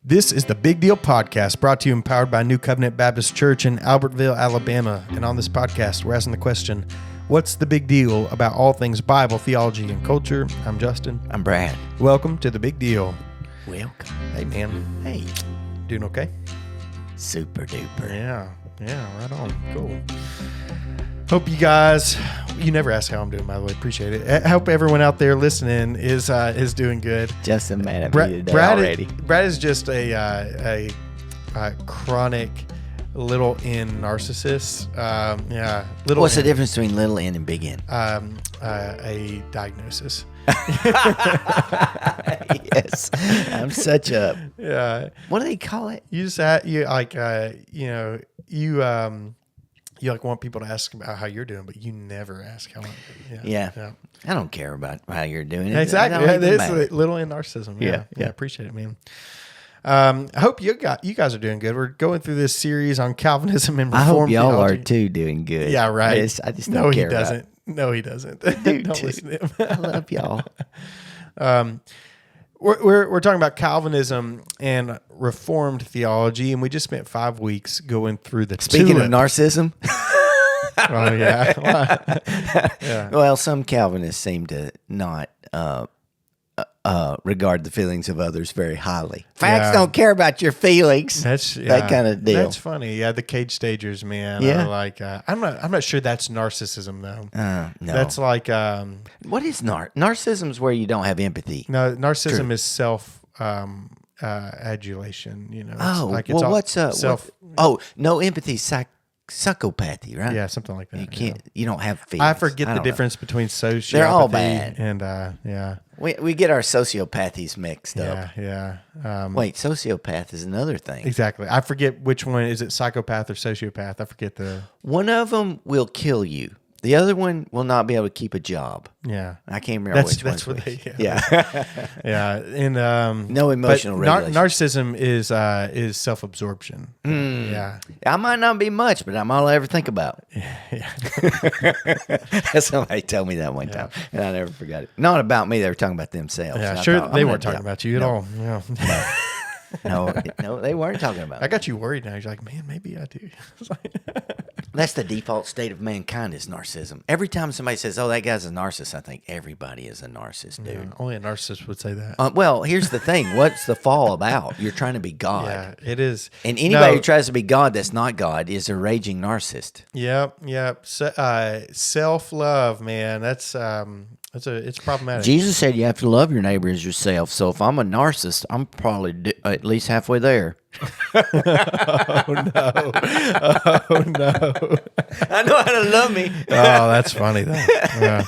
This is the Big Deal Podcast, brought to you and powered by New Covenant Baptist Church in Albertville, Alabama. And on this podcast, we're asking the question, what's the big deal about all things Bible, theology, and culture? I'm Justin. I'm Brad. Welcome to the Big Deal. Welcome. Hey, man. Hey. Doing okay? Super duper. Yeah, right on. Cool. Hope you guys, you never ask how I'm doing, by the way. Appreciate it. I hope everyone out there listening is doing good. Justin mad at me today already. Brad is just a chronic little N narcissist. Little What's N. the difference between little N and big N? A diagnosis. Yes. I'm such a... Yeah. What do they call it? You just you like want people to ask about how you're doing, but you never ask how I'm doing. Yeah. I don't care about how you're doing. Exactly. It's a little in narcissism. Yeah. Appreciate it, man. I hope you guys are doing good. We're going through this series on Calvinism and Reformed I hope y'all theology. are too doing good. Yeah, right. I just don't care about it. No, he doesn't. Dude, Don't too. listen to him. I love y'all. We're talking about Calvinism and Reformed theology, and we just spent 5 weeks going through the Speaking tulip. of narcissism, Oh yeah. Yeah. well, some Calvinists seem to not regard the feelings of others very highly. Facts don't care about your feelings. That kind of deal. That's funny. Yeah, the cage stagers, man. Yeah. Are like I'm not sure that's narcissism though. No. That's like What is narcissism? Is where you don't have empathy. no, narcissism True. is self adulation. You know. It's Oh, like it's well, all what's self? no empathy, psychopathy, right? Yeah, something like that. You can't. You don't have feelings. I forget the don't know. difference between sociopathy They're all bad. and yeah. We get our sociopathies mixed up. Yeah. Wait, sociopath is another thing. Exactly. I forget which one. Is it psychopath or sociopath? I forget the... One of them will kill you. The other one will not be able to keep a job. Yeah. I can't remember which one. That's what they... Yeah. Yeah. And No emotional regulation. Narcissism is self-absorption. Yeah. I might not be much, but I'm all I ever think about. Yeah. Somebody told me that one time, and I never forgot it. Not about me. They were talking about themselves. Yeah. And I Sure. thought, They I'm weren't gonna talking about you at all. Yeah. No, they weren't talking about I me. got you worried now. You're like, man, maybe I do. That's the default state of mankind is narcissism. Every time somebody says, oh, that guy's a narcissist, I think everybody is a narcissist, dude. Yeah, only a narcissist would say that. Well, here's the thing. What's the fall about? You're trying to be God. Yeah, it is. And anybody who tries to be God that's not God is a raging narcissist. Yep. Self-love, man. It's problematic. Jesus said you have to love your neighbor as yourself. So if I'm a narcissist, I'm probably at least halfway there. Oh no! I know how to love me. Oh, that's funny though. Yeah.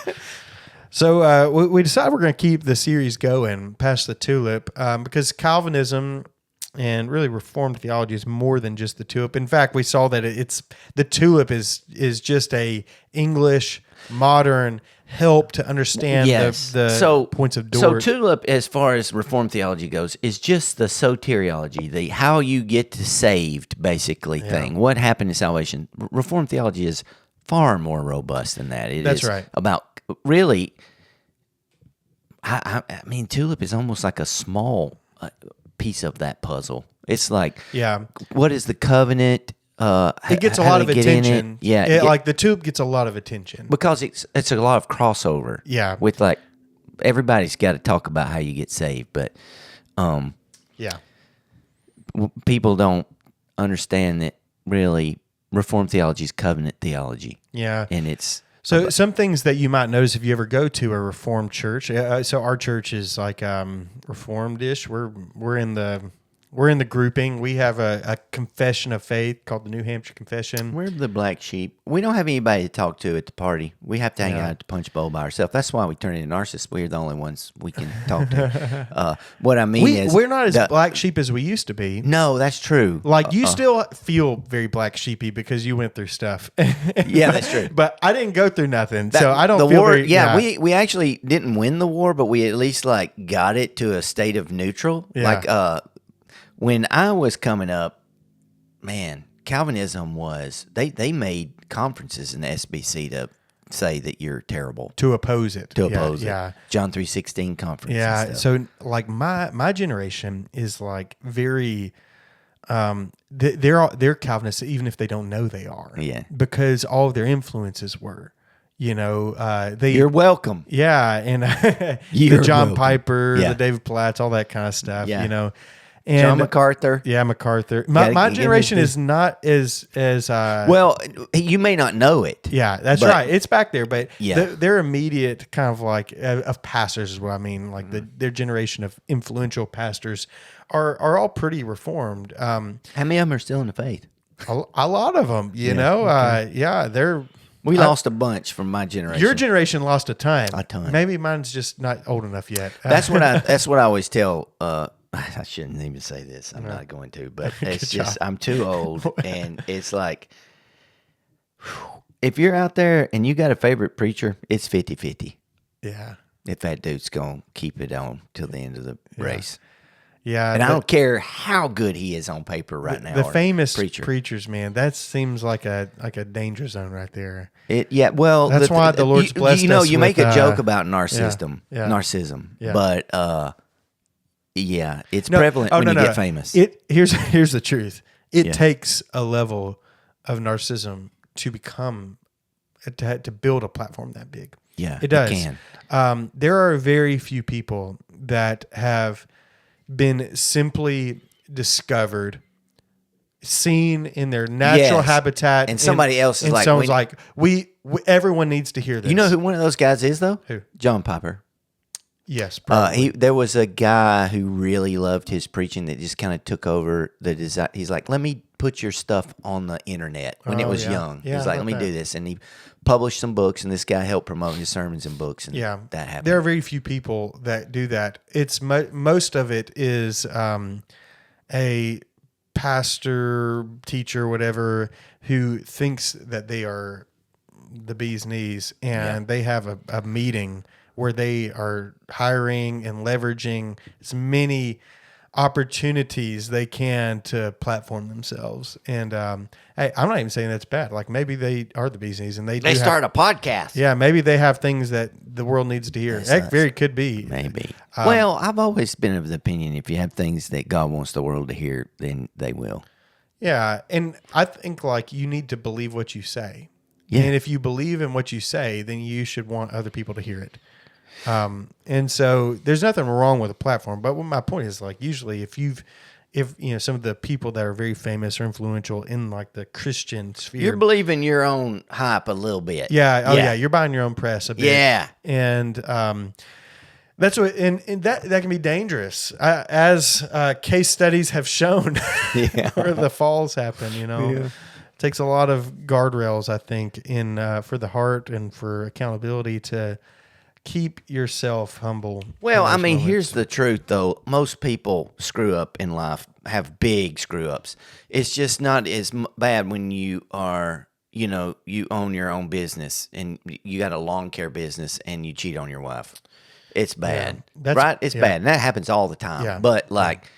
So we decided we're going to keep the series going past the tulip because Calvinism and really Reformed theology is more than just the tulip. In fact, we saw that the tulip is just a English modern help to understand the points of Dort. So tulip, as far as Reformed theology goes, is just the soteriology, the how you get saved, basically thing. What happened in salvation? Reformed theology is far more robust than that. That's is right. About really, I mean, tulip is almost like a small piece of that puzzle. It's like, what is the covenant? It gets a lot of attention. Like the tulip gets a lot of attention because it's a lot of crossover. Yeah, with like everybody's got to talk about how you get saved, but people don't understand that really Reformed theology is covenant theology. Yeah, and it's so some things that you might notice if you ever go to a Reformed church. So our church is like Reformed-ish. We're in the grouping. We have a confession of faith called the New Hampshire Confession. We're the black sheep. We don't have anybody to talk to at the party. We have to hang out at the punch bowl by ourselves. That's why we turn into narcissists. We're the only ones we can talk to. What I mean is... We're not as black sheep as we used to be. No, that's true. Like, you still feel very black sheepy because you went through stuff. Yeah, that's true. But I didn't go through nothing, so I don't feel war, very... We actually didn't win the war, but we at least, like, got it to a state of neutral. Yeah. Like, when I was coming up, man, Calvinism was they made conferences in the SBC to say that you're terrible. To oppose it. To oppose it. John 3:16 conference. Yeah. So like my generation is like very, they're Calvinists even if they don't know they are. Yeah. Because all of their influences were, you're welcome. Yeah. And the You're John welcome. Piper, Yeah. the David Platts, all that kind of stuff, Yeah. And John MacArthur. Yeah, MacArthur. My generation is not as Well, you may not know it. yeah, that's but- right. It's back there, but Yeah. their immediate kind of like of pastors is what I mean. Like their generation of influential pastors are all pretty reformed. How many of them are still in the faith? A lot of them, they're. We lost a bunch from my generation. Your generation lost a ton. A ton. Maybe mine's just not old enough yet. That's what I always tell. I shouldn't even say this. I'm not going to, but it's just I'm too old, and it's like if you're out there and you got a favorite preacher, it's 50-50. Yeah. If that dude's gonna keep it on till the end of the race. Yeah. And I don't care how good he is on paper right now. The or famous preacher. preachers, man, that seems like a danger zone right there. Well, that's why the Lord's blessed us. You make with, a joke about narcissism, Yeah. but it's prevalent when you get famous. Here's the truth. It Yeah. takes a level of narcissism to become to build a platform that big. Yeah, it does. It can. There are very few people that have been simply discovered, seen in their natural habitat, and somebody else is and like, someone's like, we everyone needs to hear this. You know who one of those guys is though? Who? John Piper. Yes, probably. There was a guy who really loved his preaching that just kind of took over the design. He's like, let me put your stuff on the internet when it was young. Yeah, He's like, let me do this. And he published some books, and this guy helped promote his sermons and books. And that happened. There are very few people that do that. It's most of it is a pastor, teacher, whatever, who thinks that they are the bee's knees, and they have a meeting where they are hiring and leveraging as many opportunities they can to platform themselves. And hey, I'm not even saying that's bad. Like maybe they are the bee's knees and they start a podcast. Yeah, maybe they have things that the world needs to hear. That very could be. Maybe. Well, I've always been of the opinion if you have things that God wants the world to hear, then they will. Yeah, and I think like you need to believe what you say. Yeah. And if you believe in what you say, then you should want other people to hear it. And so there's nothing wrong with a platform, but what my point is like, usually if some of the people that are very famous or influential in like the Christian sphere, You're believing your own hype a little bit. yeah. Oh yeah. You're buying your own press a bit. Yeah. And, that's what, and that can be dangerous, as case studies have shown, where the falls happen. It takes a lot of guardrails, I think, for the heart and for accountability to keep yourself humble. Well, I mean, here's the truth, though. Most people screw up in life, have big screw ups. It's just not as bad when you are, you own your own business and you got a lawn care business and you cheat on your wife. It's bad, right? It's bad. And that happens all the time. Yeah. But like,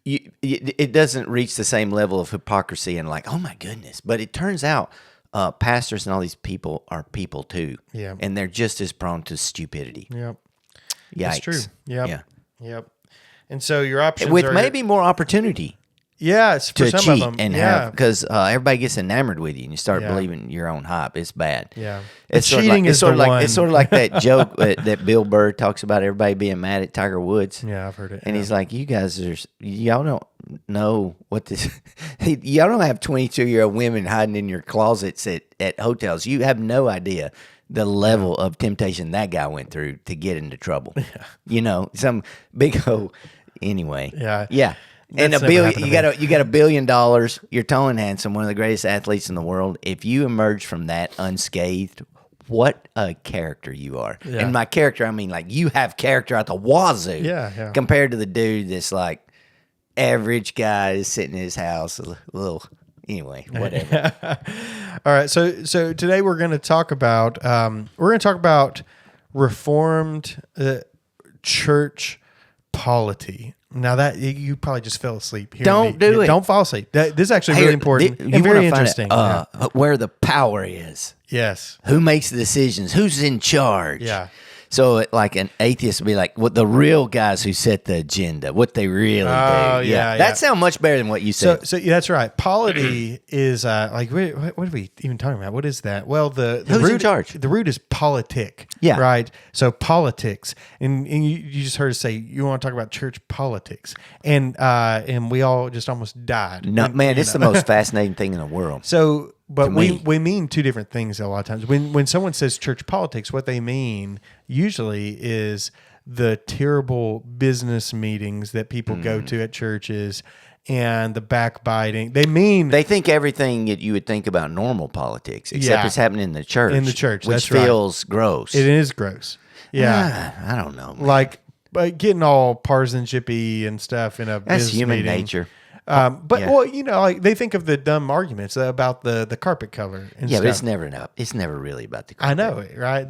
it doesn't reach the same level of hypocrisy and like, oh my goodness. But it turns out pastors and all these people are people too. Yeah. And they're just as prone to stupidity. Yep. Yikes. That's true. Yep. Yeah. Yep. And so your options With are maybe more opportunity it's for to some cheat of them. and have, because everybody gets enamored with you and you start Yeah. believing your own hype. It's bad. Yeah. It's sort of cheating like, is the one. It's sort of like that joke that Bill Burr talks about everybody being mad at Tiger Woods. Yeah, I've heard it. And he's like, you guys y'all don't know what this, y'all don't have 22-year-old women hiding in your closets at hotels. You have no idea the level of temptation that guy went through to get into trouble. Some big old, anyway. Yeah. Yeah. And That's $1 never billion, happened to you got $1 billion. You're tall and handsome, one of the greatest athletes in the world. If you emerge from that unscathed, what a character you are. Yeah. And my character, I mean, like, you have character at the wazoo. Yeah. Compared to the dude that's like average guy is sitting in his house, a little. Anyway, whatever. All right. So today we're going to talk about Reformed Church Polity. Now that you probably just fell asleep. Don't do it. Don't fall asleep. This is actually really important and very interesting. Where the power is. Yes. Who makes the decisions? Who's in charge? Yeah. So, like an atheist would be like, what the real guys who set the agenda, what they really do. Yeah. That sounds much better than what you said. So yeah, that's right. Polity is like what are we even talking about? What is that? Well, the Who's root, in charge? The root is politic. Yeah. Right. So politics, and you just heard us say you want to talk about church politics, and we all just almost died. No, man, it's the most fascinating thing in the world. So. But we mean two different things a lot of times. When someone says church politics, what they mean usually is the terrible business meetings that people go to at churches and the backbiting. They think everything that you would think about normal politics, except it's happening in the church. In the church, which feels gross. It is gross. Yeah, I don't know, man. Like getting all partisanshipy and stuff in a business human meeting. nature. Well, like they think of the dumb arguments about the carpet color and stuff. But it's never enough. It's never really about the carpet. I know it, right?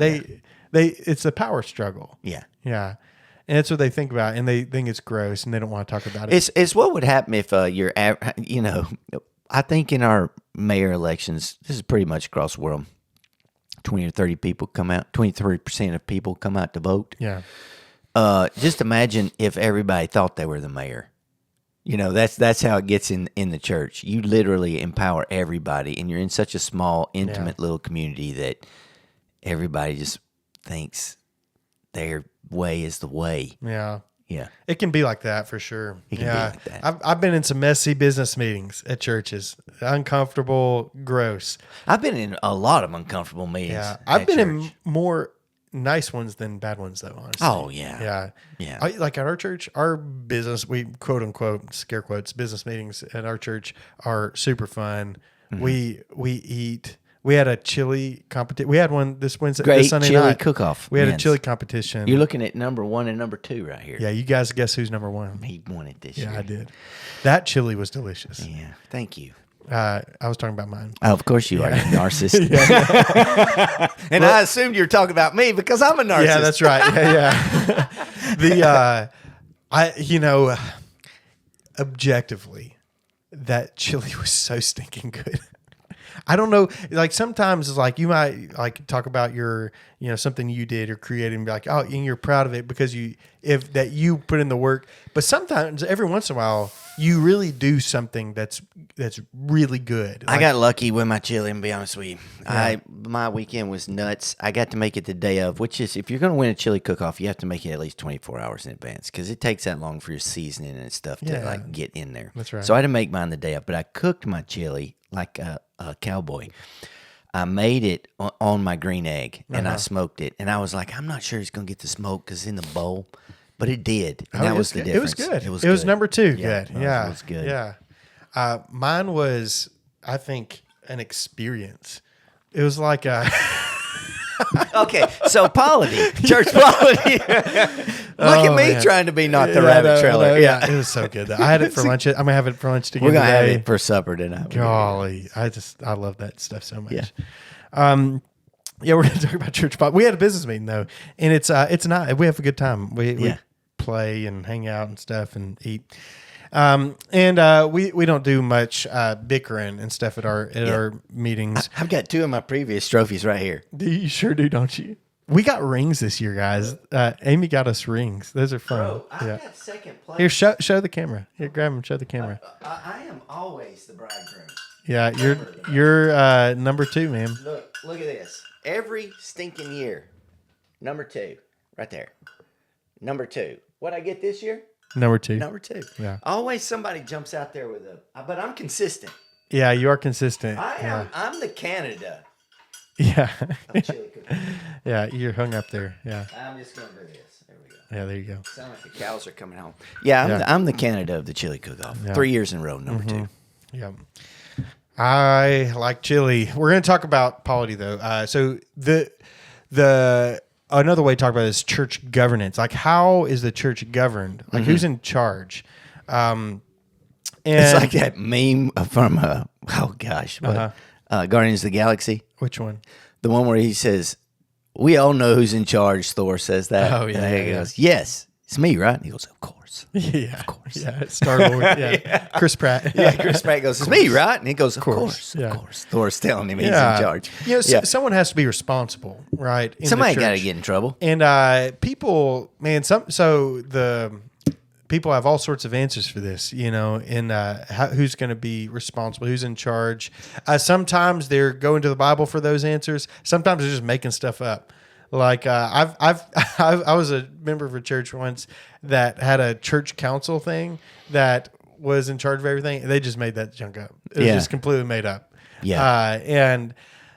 It's a power struggle. Yeah. And that's what they think about, and they think it's gross, and they don't want to talk about it. It's what would happen if I think in our mayor elections, this is pretty much across the world, 20 or 30 people come out, 23% of people come out to vote. Yeah. Just imagine if everybody thought they were the mayor. That's how it gets in the church. You literally empower everybody, and you're in such a small, intimate little community that everybody just thinks their way is the way. Yeah. Yeah. It can be like that for sure. It can be like that. I've been in some messy business meetings at churches. Uncomfortable, gross. I've been in a lot of uncomfortable meetings. Yeah. I've been in more nice ones than bad ones, though, honestly. Oh, yeah. Yeah. Like at our church, our business, we quote unquote, scare quotes, business meetings at our church are super fun. Mm-hmm. We eat. We had a chili competition. We had one this Sunday chili night. cook-off. We had a chili competition. You're looking at number 1 and number 2 right here. Yeah, you guys guess who's number 1? He won it this year. Yeah, I did. That chili was delicious. Yeah, thank you. I was talking about mine. Oh, of course you are, you narcissist. And I assumed you were talking about me because I'm a narcissist. Yeah, that's right. Yeah. Objectively, that chili was so stinking good. I don't know. Like sometimes it's like you might like talk about your, something you did or created and be like, oh, and you're proud of it because you put in the work. But sometimes every once in a while you really do something that's really good. I got lucky with my chili, and be honest with you. Yeah. My weekend was nuts. I got to make it the day of, which is if you're going to win a chili cook-off, you have to make it at least 24 hours in advance because it takes that long for your seasoning and stuff to get in there. That's right. So I had to make mine the day of, but I cooked my chili like a cowboy. I made it on my green egg, and I smoked it. And I was like, I'm not sure it's going to get the smoke because it's in the bowl. But it did. And that was the difference. It was good. It was number 2 yeah, good. Yeah. It was good. Yeah. Mine was, I think, an experience. It was like a... Okay, so polity, church polity. Look at me trying to be not the rabbit trailer. No, yeah, it was so good. I had it for lunch. I'm going to have it for lunch again We're going to today. have it for supper tonight. Golly, I love that stuff so much. Yeah. We're going to talk about church pop. We had a business meeting though, and it's not. We have a good time. We play and hang out and stuff and eat. We don't do much bickering and stuff at our meetings. I've got 2 of my previous trophies right here. You sure do, don't you? We got rings this year, guys. Amy got us rings. Those are fun. Bro, I got second place. Here, show the camera. Here, grab them. Show the camera. I am always the bridegroom. Yeah, you're number 2, man. Look at this. Every stinking year, number 2, right there. Number 2. What'd I get this year? Number 2. Number 2. Yeah. Always somebody jumps out there with but I'm consistent. Yeah, you are consistent. I am. I'm the Canada. Yeah. Of chili cooking. Yeah, you're hung up there. Yeah. I'm just gonna do this. There we go. Yeah, there you go. Sound like the cows are coming home. Yeah, I'm the Canada of the chili cook-off. Yeah. 3 years in a row, number 2. Yeah. I like chili. We're going to talk about polity though. So the another way to talk about it is church governance. Like, how is the church governed? Like, who's in charge? And it's like that meme from Guardians of the Galaxy. Which one? The one where he says, "We all know who's in charge." Thor says that. Oh yeah. And he goes, "Yes, It's me, right? And he goes, of course. Yeah. Of course. Yeah. Star-Lord. Yeah. Chris Pratt. Yeah, Chris Pratt goes, it's me, right? And he goes, of course. course. Yeah. Of course. Thor's telling him he's in Yeah. charge. You know, someone has to be responsible, right? In Somebody the got to church. get in trouble. And people, man, so the people have all sorts of answers for this, you know, and who's going to be responsible, who's in charge. Sometimes they're going to the Bible for those answers. Sometimes they're just making stuff up. Like I was a member of a church once that had a church council thing that was in charge of everything. They just made that junk up. It was just completely made up. Yeah. And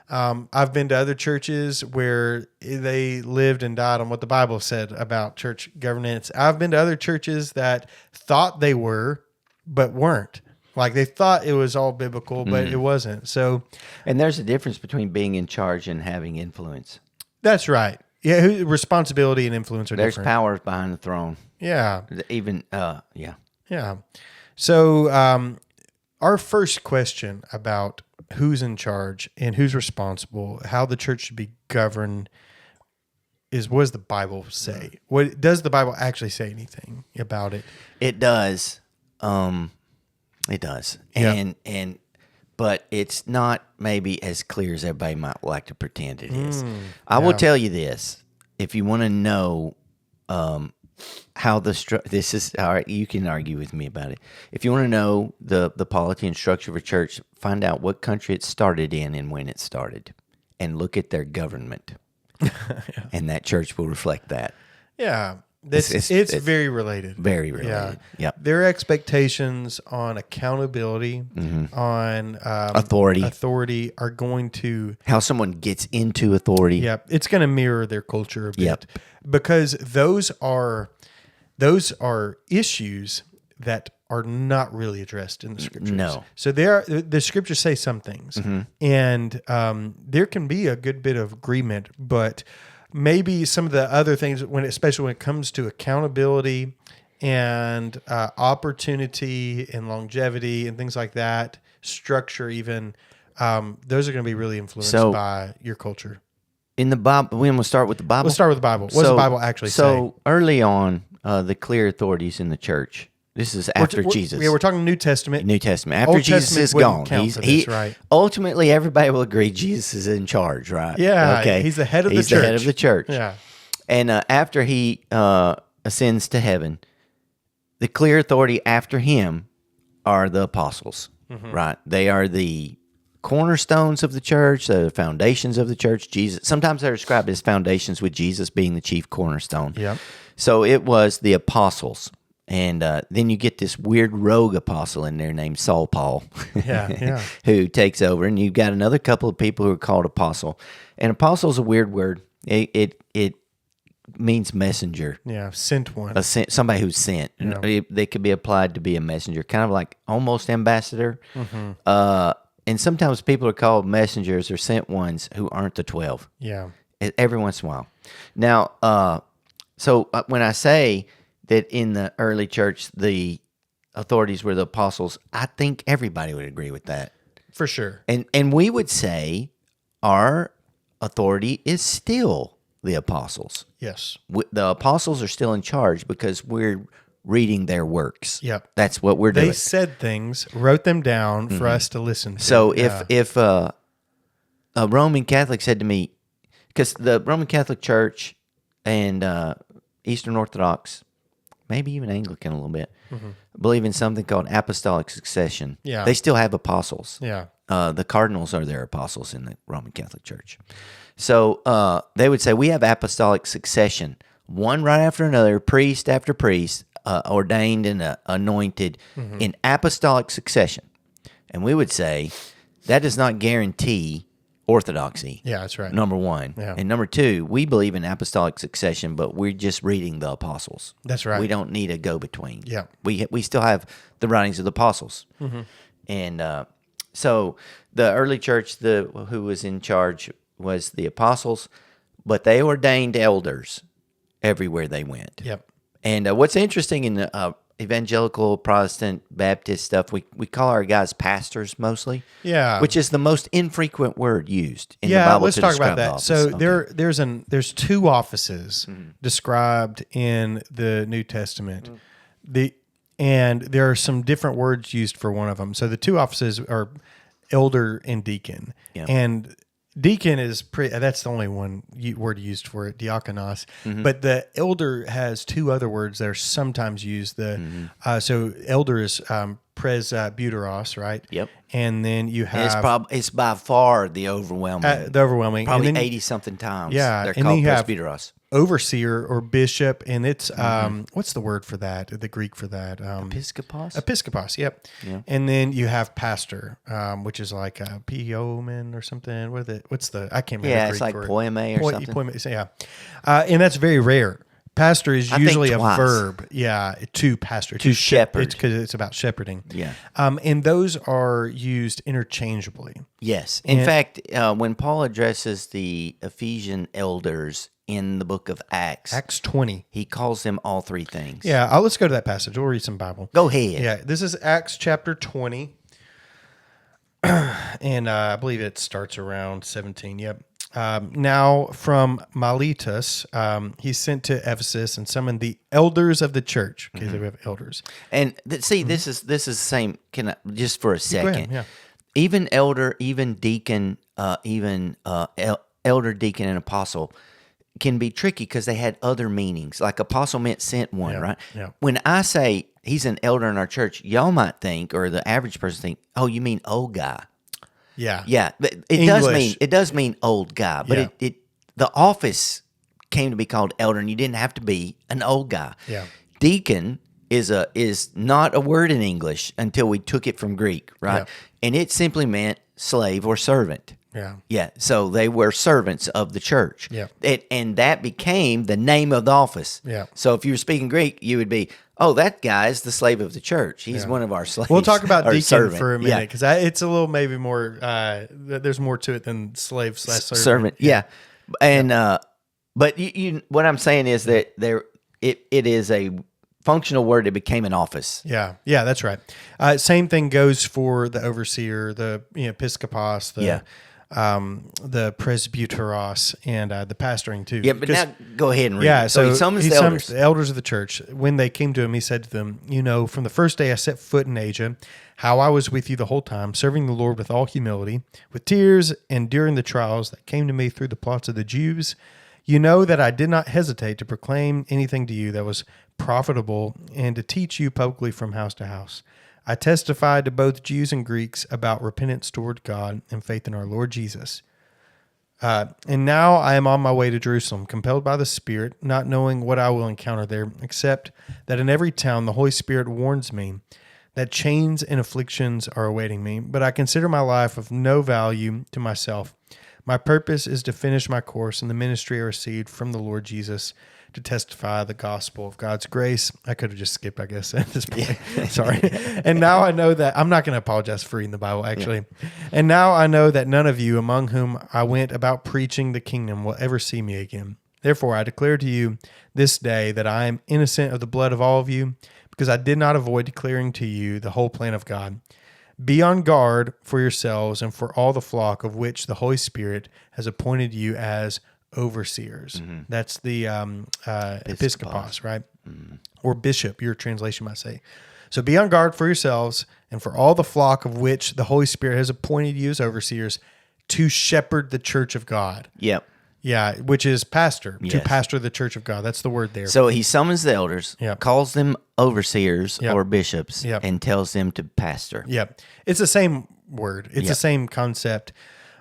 I've been to other churches where they lived and died on what the Bible said about church governance. I've been to other churches that thought they were, but weren't. Like they thought it was all biblical, but it wasn't. So, And there's a difference between being in charge and having influence. that's right. Yeah, responsibility and influence are There's different. powers behind the throne. Yeah, Even, yeah. So, our first question about who's in charge and who's responsible, how the church should be governed, is what does the Bible say? What does the Bible actually say anything about it? It does. It does. Yeah. But it's not maybe as clear as everybody might like to pretend it is. I will tell you this. If you want to know how this is, all right, you can argue with me about it. If you want to know the polity and structure of a church, find out what country it started in and when it started, and look at their government. And that church will reflect that. Yeah. It's very related. Very related. Yeah. Yep. Their expectations on accountability, on authority are going to, How someone gets into authority. yeah, it's going to mirror their culture a bit. Yep. Because those are issues that are not really addressed in the scriptures. No. So the scriptures say some things, and there can be a good bit of agreement, but maybe some of the other things, especially when it comes to accountability and opportunity and longevity and things like that, structure even, those are going to be really influenced by your culture. In the Bible, we will start with the Bible. Let's start with the Bible. What does the Bible actually say? So early on, the clear authorities in the church. This is after Jesus. Yeah, we're talking New Testament. New Testament. After Old Jesus Testament is wouldn't gone, count for this, right? Ultimately, everybody will agree Jesus is in charge, right? Yeah, he's the head of the church. He's the head of the church. Yeah. And after he ascends to heaven, the clear authority after him are the apostles, right? They are the cornerstones of the church, the foundations of the church. Jesus. Sometimes they're described as foundations, with Jesus being the chief cornerstone. Yep. So it was the apostles. And then you get this weird rogue apostle in there named Saul Paul, Yeah. who takes over. And you've got another couple of people who are called apostle. And apostle is a weird word. It means messenger. Yeah, sent one. Somebody who's sent. Yeah. They could be applied to be a messenger, kind of like almost ambassador. And sometimes people are called messengers or sent ones who aren't the 12. Yeah. Every once in a while. Now, so when I say that in the early church, the authorities were the apostles, I think everybody would agree with that. For sure. And we would say our authority is still the apostles. Yes. The apostles are still in charge because we're reading their works. Yep. That's what we're doing. They said things, wrote them down for us to listen to. So if a Roman Catholic said to me, because the Roman Catholic Church and Eastern Orthodox, maybe even Anglican a little bit, believe in something called apostolic succession. Yeah. They still have apostles. Yeah. The cardinals are their apostles in the Roman Catholic Church. So they would say, we have apostolic succession, one right after another, priest after priest, ordained and anointed in apostolic succession. And we would say that does not guarantee orthodoxy. Yeah, that's right. Number one. Yeah. And number two, we believe in apostolic succession, but we're just reading the apostles. That's right. We don't need a go-between. Yeah. We still have the writings of the apostles. And so the early church, who was in charge was the apostles, but they ordained elders everywhere they went. Yep. And what's interesting in evangelical, Protestant, Baptist stuff, we call our guys pastors mostly. Yeah. Which is the most infrequent word used in the Yeah, Bible let's to talk describe about that. the office. So Okay. there's two offices described in the New Testament. And there are some different words used for one of them. So the two offices are elder and deacon. Yeah. And deacon is that's the only word used for it, diakonos. But the elder has two other words that are sometimes used. So elder is presbyteros, right? Yep. And then you And have it's by far the overwhelming, probably and then, 80-something times. Yeah, They're and called then you have presbyteros. overseer or bishop, and it's what's the word for that? The Greek for that? Episcopos? Episcopos, yep. Yeah. And then you have pastor, which is like a poemen or something. What's the? I can't remember. Yeah, the it's Greek like for it. poeme or something. Poeme, so yeah, and that's very rare. Pastor is I think usually a twice. verb. Yeah, to pastor, To shepherd. It's because it's about shepherding. Yeah. And those are used interchangeably. Yes. In fact, when Paul addresses the Ephesian elders in the book of Acts, Acts 20. he calls them all three things. Yeah, let's go to that passage. We'll read some Bible. Go ahead. Yeah, this is Acts chapter 20. And I believe it starts around 17. Yep. Now from Miletus, he sent to Ephesus and summoned the elders of the church. Okay, so we have elders. And see, this is the same. Can I, just for a second? ahead, yeah. Even elder, even deacon, elder, deacon, and apostle can be tricky because they had other meanings. Like apostle meant sent one, right? yeah. When I say he's an elder in our church, y'all might think, or the average person think, oh, you mean old guy. Yeah. Yeah, but English. it does mean old guy, but Yeah. the office came to be called elder, and you didn't have to be an old guy. Yeah. Deacon is not a word in English until we took it from Greek, right? Yeah. And it simply meant slave or servant. Yeah. Yeah, so they were servants of the church. Yeah. And that became the name of the office. Yeah. So if you were speaking Greek, you would be, oh, that guy is the slave of the church. He's one of our slaves. We'll talk about or deacon servant. for a Yeah. minute because it's a little maybe more, there's more to it than slave / servant. Yeah. And but you what I'm saying is that it is a functional word. It became an office. Yeah, that's right. Same thing goes for the overseer, the episcopos, the presbyteros, and the pastoring too. Yeah, but now go ahead and read. Yeah, it. So he summons the elders. the elders of the church. When they came to him, he said to them, from the first day I set foot in Asia, how I was with you the whole time, serving the Lord with all humility, with tears, and during the trials that came to me through the plots of the Jews. You know that I did not hesitate to proclaim anything to you that was profitable and to teach you publicly from house to house. I testified to both Jews and Greeks about repentance toward God and faith in our Lord Jesus. And now I am on my way to Jerusalem, compelled by the Spirit, not knowing what I will encounter there, except that in every town the Holy Spirit warns me that chains and afflictions are awaiting me. But I consider my life of no value to myself. My purpose is to finish my course in the ministry I received from the Lord Jesus to testify the gospel of God's grace. I could have just skipped, I guess, at this point. Sorry. And now I know that I'm not going to apologize for reading the Bible, actually. Yeah. And now I know that none of you among whom I went about preaching the kingdom will ever see me again. Therefore, I declare to you this day that I am innocent of the blood of all of you, because I did not avoid declaring to you the whole plan of God. Be on guard for yourselves and for all the flock of which the Holy Spirit has appointed you as overseers. Mm-hmm. That's the episcopos, right? Mm-hmm. Or bishop, your translation might say. So be on guard for yourselves and for all the flock of which the Holy Spirit has appointed you as overseers to shepherd the church of God. Yep. Yeah, which is pastor, yes. to pastor the church of God. That's the word there. So he summons the elders, calls them overseers or bishops, and tells them to pastor. Yep. It's the same word. It's the same concept.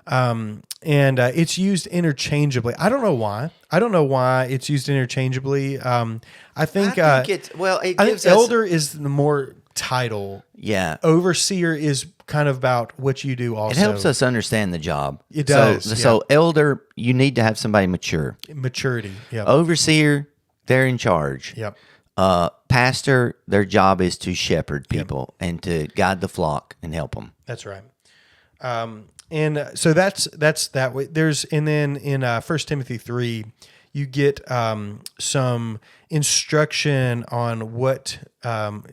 And it's used interchangeably. I don't know why. It's used interchangeably. I think elder is the more title. Yeah. Overseer is kind of about what you do also. It helps us understand the job. It does. So elder, you need to have somebody mature. Maturity. Yeah. Overseer, they're in charge. Yep. Pastor, their job is to shepherd people and to guide the flock and help them. That's right. And so that's that way. And then in 1 Timothy 3, you get some instruction on what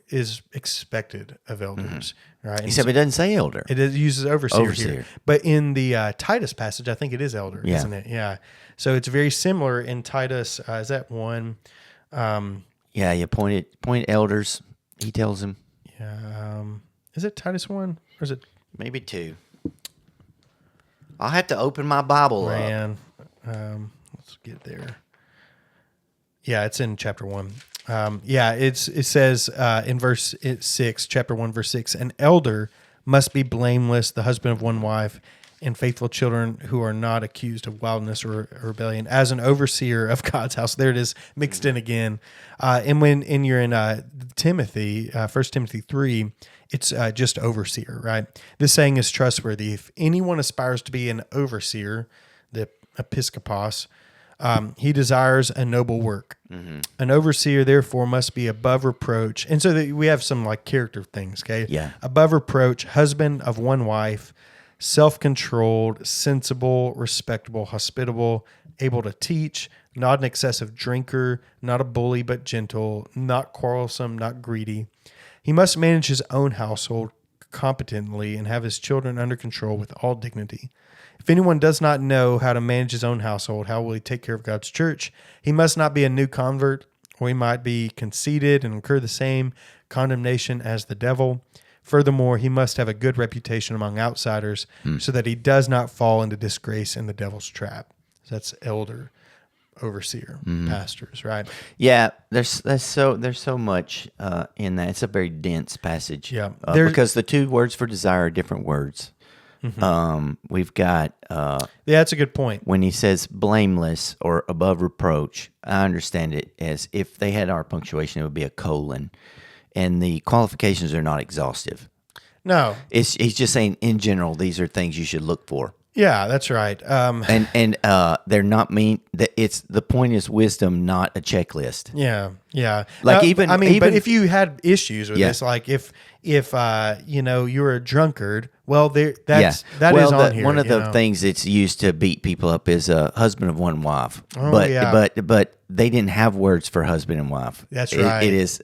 is expected of elders, right? And Except it doesn't say elder. it uses overseer here. Overseer. But in the Titus passage, I think it is elder, Yeah. isn't it? Yeah. So it's very similar in Titus. Is that one? Yeah, you point elders. He tells them. Yeah. Is it Titus 1? Or is it? Maybe 2. I'll have to open my Bible up. Man. Let's get there. Yeah, it's in chapter 1. It says in verse 6, chapter 1, verse 6, an elder must be blameless, the husband of one wife, and faithful children who are not accused of wildness or rebellion, as an overseer of God's house. There it is, mixed in again. And when you're in Timothy, 1 Timothy 3, it's just overseer, right? This saying is trustworthy. If anyone aspires to be an overseer, the episkopos, he desires a noble work. Mm-hmm. An overseer, therefore, must be above reproach. And so we have some like character things, okay? Yeah. Above reproach, husband of one wife, self-controlled, sensible, respectable, hospitable, able to teach, not an excessive drinker, not a bully but gentle, not quarrelsome, not greedy. He must manage his own household competently and have his children under control with all dignity. If anyone does not know how to manage his own household, how will he take care of God's church? He must not be a new convert, or he might be conceited and incur the same condemnation as the devil. Furthermore, he must have a good reputation among outsiders so that he does not fall into disgrace in the devil's trap. So that's elder, overseer, pastors, right? Yeah, there's so much in that. It's a very dense passage. Yeah. Because the 2 words for desire are different words. We've got that's a good point. when he says blameless or above reproach. I understand it as if they had our punctuation, it would be a colon, and the qualifications are not exhaustive. No. He's just saying in general these are things you should look for. Yeah, that's right. And they're not mean. It's the point is wisdom, not a checklist. Yeah. Like but if you had issues with Yeah. this, like if you're a drunkard, well, that well, is on here. One of the know. things it's used to beat people up is a husband of one wife. Oh, but yeah. but they didn't have words for husband and wife. That's right. It is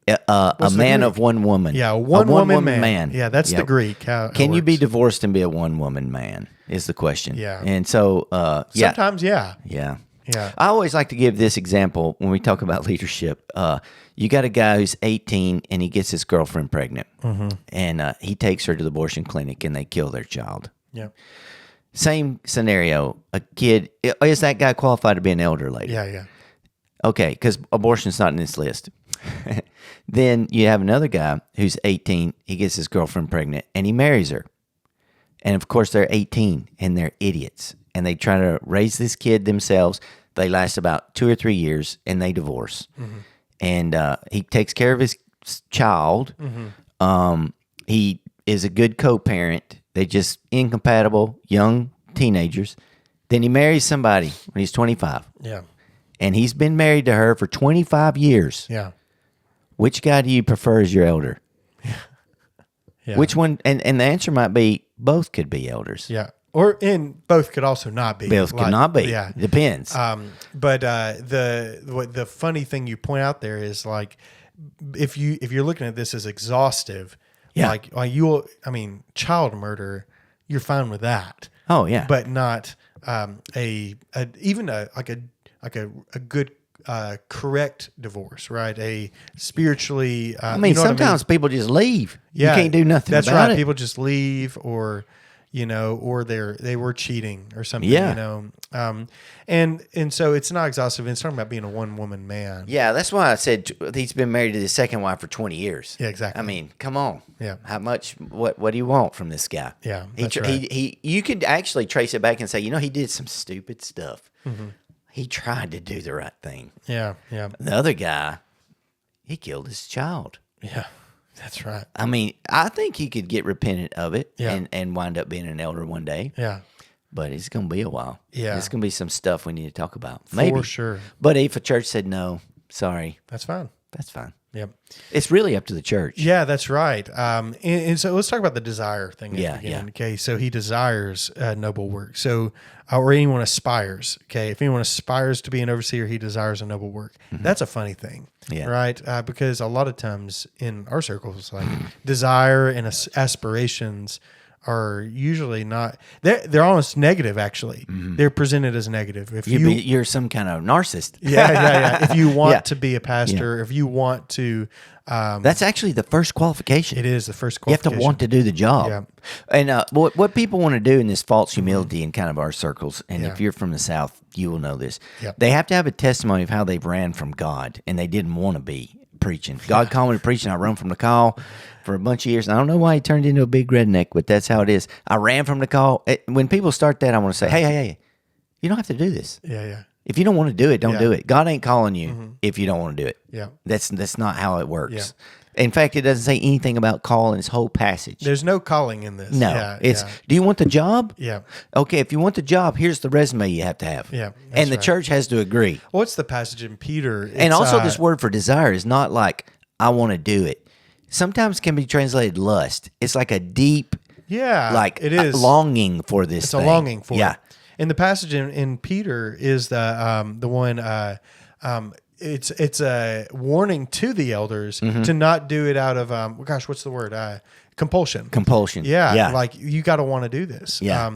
a man of one woman. Yeah, a one woman man. Yeah, that's the Greek. How it Can you be works. divorced and be a one woman man? Is the question. Yeah. And so Sometimes, yeah. Yeah. Yeah. I always like to give this example when we talk about leadership. You got a guy who's 18 and he gets his girlfriend pregnant, and he takes her to the abortion clinic and they kill their child. Yeah. Same scenario. A kid, is that guy qualified to be an elder later? Yeah. Okay, because abortion's not in this list. Then you have another guy who's 18. He gets his girlfriend pregnant and he marries her. And of course, they're 18 and they're idiots. And they try to raise this kid themselves. They last about 2 or 3 years and they divorce. And he takes care of his child. He is a good co-parent. They just incompatible young teenagers. Then he marries somebody when he's 25. Yeah. And he's been married to her for 25 years. Yeah. Which guy do you prefer as your elder? Yeah. Which one? And the answer might be both could be elders. Yeah. And both could also not be. Both could not be. Yeah. Depends. But the funny thing you point out there is like if you're looking at this as exhaustive, Yeah. child murder, you're fine with that. Oh yeah. But not even a good correct divorce, right? A spiritually. Sometimes people just leave. Yeah, You can't do nothing That's about right. it. People just leave, or or they were cheating or something. Yeah. And so it's not exhaustive. It's talking about being a one woman man. Yeah, that's why I said he's been married to his second wife for 20 years. Yeah, exactly. I mean, come on. Yeah. How much? What do you want from this guy? Yeah, that's right. He you could actually trace it back and say, he did some stupid stuff. Mm-hmm. He tried to do the right thing. Yeah. The other guy, he killed his child. Yeah. That's right. I mean, I think he could get repentant of it Yeah. and wind up being an elder one day. Yeah. But it's going to be a while. Yeah. It's going to be some stuff we need to talk about. Maybe. For sure. But if a church said no, sorry, That's fine. that's fine. Yep. It's really up to the church. Yeah, that's right. And so let's talk about the desire thing. Yeah, again. Okay, so he desires noble work. So, or anyone aspires. Okay, if anyone aspires to be an overseer, he desires a noble work. That's a funny thing, right? Because a lot of times in our circles, like desire and aspirations are usually not. They're almost negative. Actually, they're presented as negative. If You're some kind of narcissist. yeah. If you want to be a pastor, if you want to. That's actually the first qualification. It is the first You have qualification. to want to do the job. Yeah. And what people want to do in this false humility in kind of our circles, and if you're from the South, you will know this. Yep. They have to have a testimony of how they've ran from God, and they didn't want to be preaching. God called me to preach, and I run from the call for a bunch of years. And I don't know why he turned into a big redneck, but that's how it is. I ran from the call. When people start that, I want to say, hey, you don't have to do this. Yeah. If you don't want to do it, don't do it. God ain't calling you if you don't want to do it. Yeah. That's not how it works. Yeah. In fact, it doesn't say anything about call in this whole passage. There's no calling in this. No. Do you want the job? Yeah. Okay, if you want the job, here's the resume you have to have. Yeah, that's And the right. church has to agree. What's the passage in Peter? And also this word for desire is not like, I want to do it. Sometimes can be translated lust. It's like a deep, it is longing for this It's thing. a longing for Yeah. it. And the passage in Peter is the one. It's a warning to the elders to not do it out of what's the word? Compulsion. Compulsion. Yeah. Like you got to want to do this. Yeah.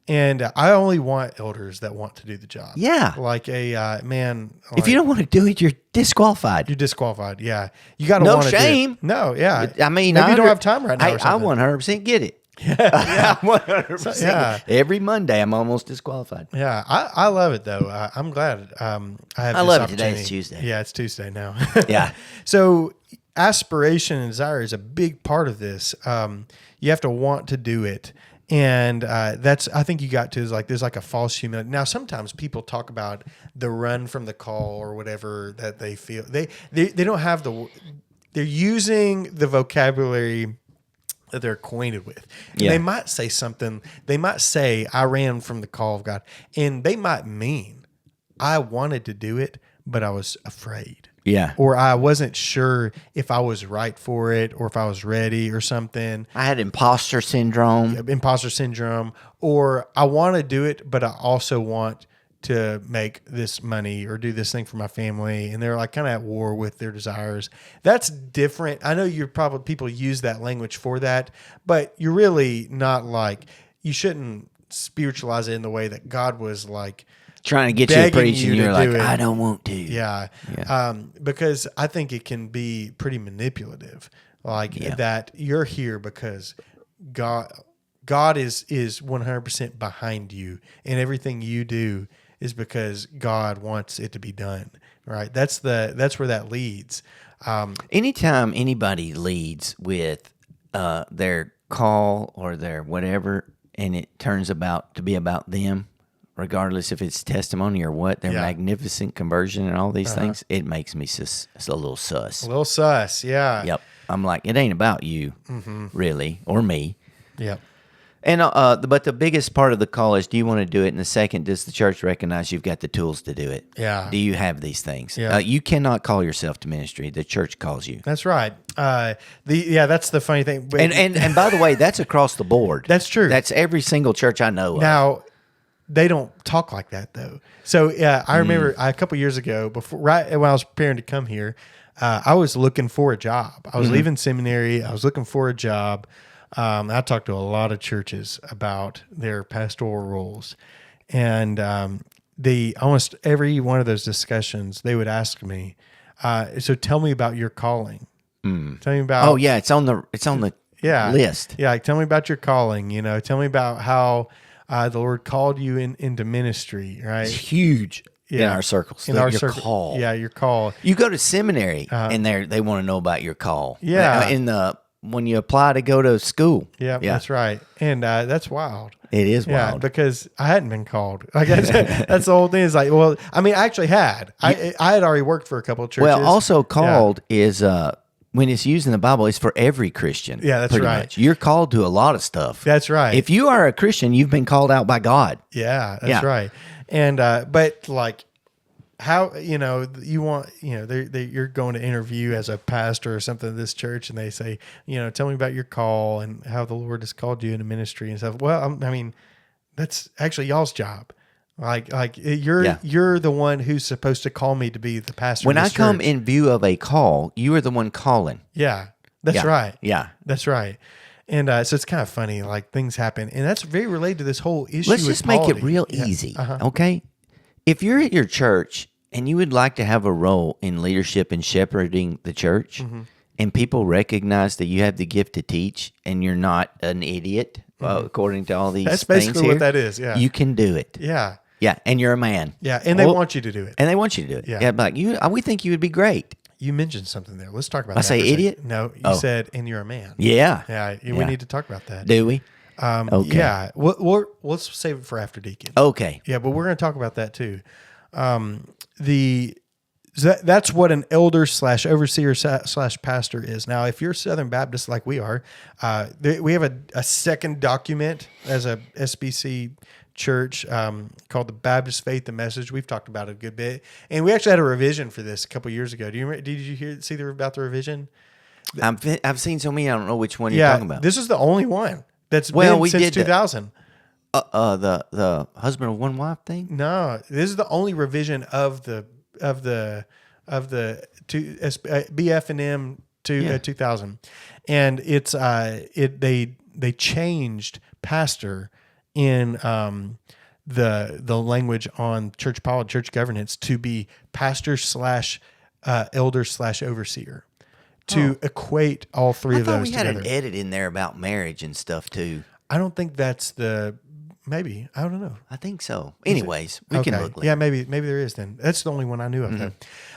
And I only want elders that want to do the job. Yeah. Like a man. If you don't want to do it, you're disqualified. You're disqualified. Yeah. You got to No want to shame. do it. No. Yeah. I mean, maybe you don't have time right now. I or something. 100% get it. Yeah, 100%. Yeah. Every Monday, I'm almost disqualified. Yeah, I love it though. I'm glad I have. I this love it. Today opportunity. is Tuesday. Yeah, it's Tuesday now. Yeah. So aspiration and desire is a big part of this. You have to want to do it, and that's I think you got to is like there's like a false humility. Now sometimes people talk about the run from the call or whatever that they feel they don't have they're using the vocabulary that they're acquainted with. And they might say something, they might say, I ran from the call of God. And they might mean, I wanted to do it, but I was afraid. Yeah. Or I wasn't sure if I was right for it or if I was ready or something. I had imposter syndrome. Imposter syndrome. Or I want to do it, but I also want to make this money or do this thing for my family, and they're like kind of at war with their desires. That's different. I know people use that language for that, but you're really not like, you shouldn't spiritualize it in the way that God was like Trying to get you to preach, you and you're to like, do it. I don't want to. Yeah. Because I think it can be pretty manipulative, like that you're here because God is 100% behind you, and everything you do is because God wants it to be done, right? That's where that leads. Anytime anybody leads with their call or their whatever, and it turns to be about them, regardless if it's testimony or what, their magnificent conversion and all these things, it makes me it's a little sus. A little sus, yeah. Yep. I'm like, it ain't about you, really, or me. Yep. And but the biggest part of the call is, do you want to do it? And the second, does the church recognize you've got the tools to do it? Yeah. Do you have these things? Yeah. You cannot call yourself to ministry. The church calls you. That's right. That's the funny thing. And by the way, that's across the board. That's true. That's every single church I know of. Now, they don't talk like that though. So I remember a couple years ago, right when I was preparing to come here, I was looking for a job. I was leaving seminary. I was looking for a job. I talked to a lot of churches about their pastoral roles, and almost every one of those discussions, they would ask me, "So tell me about your calling. Tell me about." Oh yeah, it's on the list. Yeah, like, tell me about your calling. Tell me about how the Lord called you into ministry. Right, It's huge in our circles. Your call. Yeah, your call. You go to seminary, and they want to know about your call. Yeah. When you apply to go to school. Yeah, that's right. And that's wild. It is Yeah, wild. because I hadn't been called. Like that's the whole thing. Is like, well, I mean, I actually had. I had already worked for a couple of churches. Well, also called is when it's used in the Bible, it's for every Christian. Yeah, that's pretty right. much. You're called to a lot of stuff. That's right. If you are a Christian, you've been called out by God. Yeah, that's right. And but like, how, you want, you're going to interview as a pastor or something at this church, and they say, tell me about your call and how the Lord has called you into ministry and stuff. Well, that's actually y'all's job. Like you're the one who's supposed to call me to be the pastor. When of I this come church. in view of a call, you are the one calling. Yeah, that's right. Yeah. That's right. And so it's kind of funny, like things happen. And that's very related to this whole issue. Let's with just make it polity. real easy, okay? If you're at your church and you would like to have a role in leadership and shepherding the church, and people recognize that you have the gift to teach and you're not an idiot, according to all these That's things basically here, what that is, yeah. you can do it. Yeah. Yeah, and you're a man. Yeah, and they want you to do it. And they want you to do it. Yeah. Yeah, like we think you would be great. You mentioned something there. Let's talk about that. I say for a second. idiot? No, you said, and you're a man. Yeah. Yeah, we need to talk about that. Do we? Okay. Yeah, let's save it for after deacon. Okay. Yeah, but we're going to talk about that too. That's what an elder / overseer / pastor is. Now, if you're Southern Baptist like we are, we have a second document as a SBC church called the Baptist Faith and Message. We've talked about it a good bit, and we actually had a revision for this a couple years ago. Did you see about the revision? I've seen so many, I don't know which one you're talking about. This is the only one that's been since 2000. The husband of one wife thing? No, this is the only revision of the BF&M to 2000, and it's they changed pastor in the language on church polity, church governance to be pastor / elder / overseer to equate all three of those I thought we had together. an edit in there about marriage and stuff too. I don't think that's maybe. I don't know. I think so. Anyways, we can look later. Yeah, maybe there is then. That's the only one I knew of though.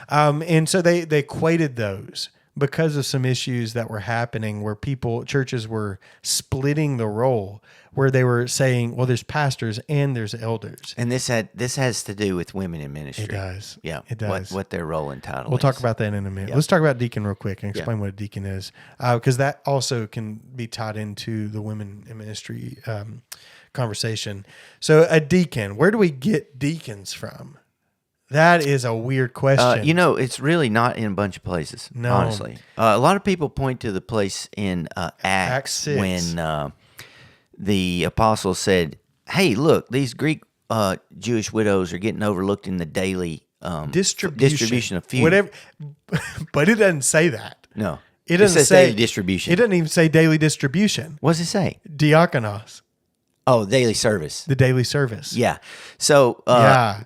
And so they equated those because of some issues that were happening where churches were splitting the role, where they were saying, well, there's pastors and there's elders. And this has to do with women in ministry. It does. Yeah. It does. What their role and title We'll is. talk about that in a minute. Yeah. Let's talk about deacon real quick and explain what a deacon is, because that also can be tied into the women in ministry conversation. So a deacon, where do we get deacons from? That is a weird question. It's really not in a bunch of places, honestly. A lot of people point to the place in Acts 6. when the apostles said, hey, look, these Greek Jewish widows are getting overlooked in the daily distribution of food. Whatever, but it doesn't say that. No. It doesn't says say daily distribution. It doesn't even say daily distribution. What does it say? Diakonos, Oh, daily service. the daily service. Yeah. So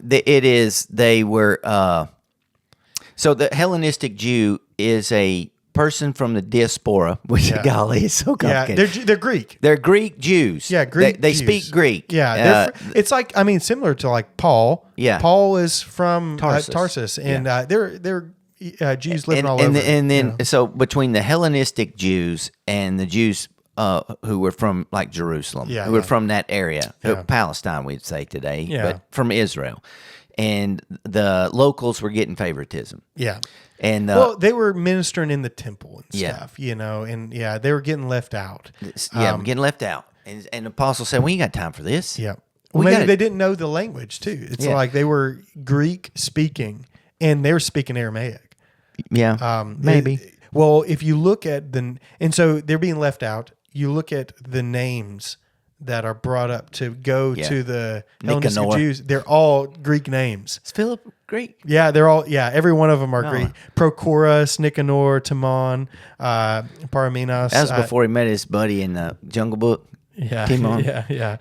they were so the Hellenistic Jew is a person from the diaspora, which golly is so complicated. Yeah, they're Greek. They're Greek Jews. Yeah, Greek They Jews. speak Greek. Yeah, it's like similar to like Paul. Yeah. Paul is from Tarsus. Tarsus, and they're Jews living all over. And then so between the Hellenistic Jews and the Jews who were from like Jerusalem, who were from that area, Palestine, we'd say today, but from Israel, and the locals were getting favoritism. Yeah. And they were ministering in the temple and stuff, and they were getting left out. Getting left out. And the apostle said, "We ain't got time for this." Yeah. Well, maybe they didn't know the language too. It's like they were Greek speaking and they were speaking Aramaic. Yeah. Maybe. If you look at and so they're being left out. You look at the names that are brought up to go to the Hellenistic Nicanor. Jews. They're all Greek names. Is Philip Greek? Yeah, they're all. Yeah, every one of them are Greek. Prochorus, Nicanor, Timon, Paramenos. That was before he met his buddy in the Jungle Book. Yeah, Timon. yeah.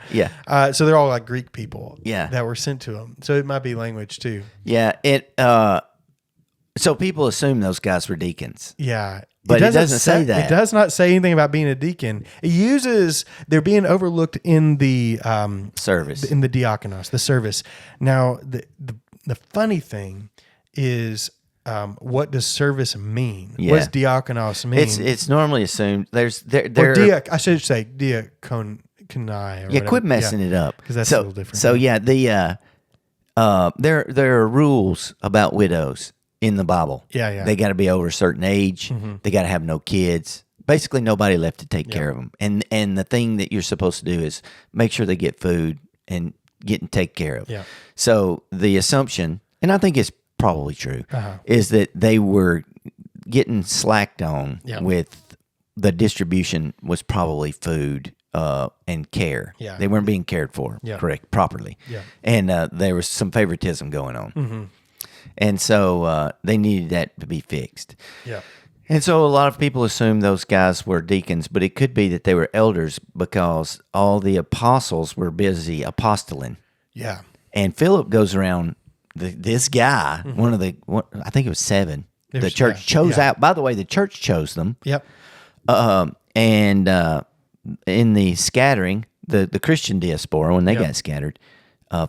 So they're all like Greek people. Yeah. that were sent to them. So it might be language too. Yeah. So people assume those guys were deacons. Yeah. But it doesn't say that. It does not say anything about being a deacon. It uses they're being overlooked in the Service. in the diakonos, the service. Now the funny thing is, what does service mean? Yeah. What does diakonos mean? It's normally assumed I should say diakonai. Yeah, quit messing it up because that's a little different. So there are rules about widows in the Bible. Yeah. They got to be over a certain age. Mm-hmm. They got to have no kids. Basically, nobody left to take care of them. And the thing that you're supposed to do is make sure they get food and get and take care of. Yeah. So the assumption, and I think it's probably true, is that they were getting slacked on with the distribution was probably food and care. Yeah. They weren't being cared for properly. Yeah. And there was some favoritism going on. And so they needed that to be fixed. Yeah. And so a lot of people assume those guys were deacons, but it could be that they were elders because all the apostles were busy apostoling. Yeah. And Philip goes around, this guy, I think it was 7, the church chose out. By the way, the church chose them. Yep. And in the scattering, the Christian diaspora, when they got scattered,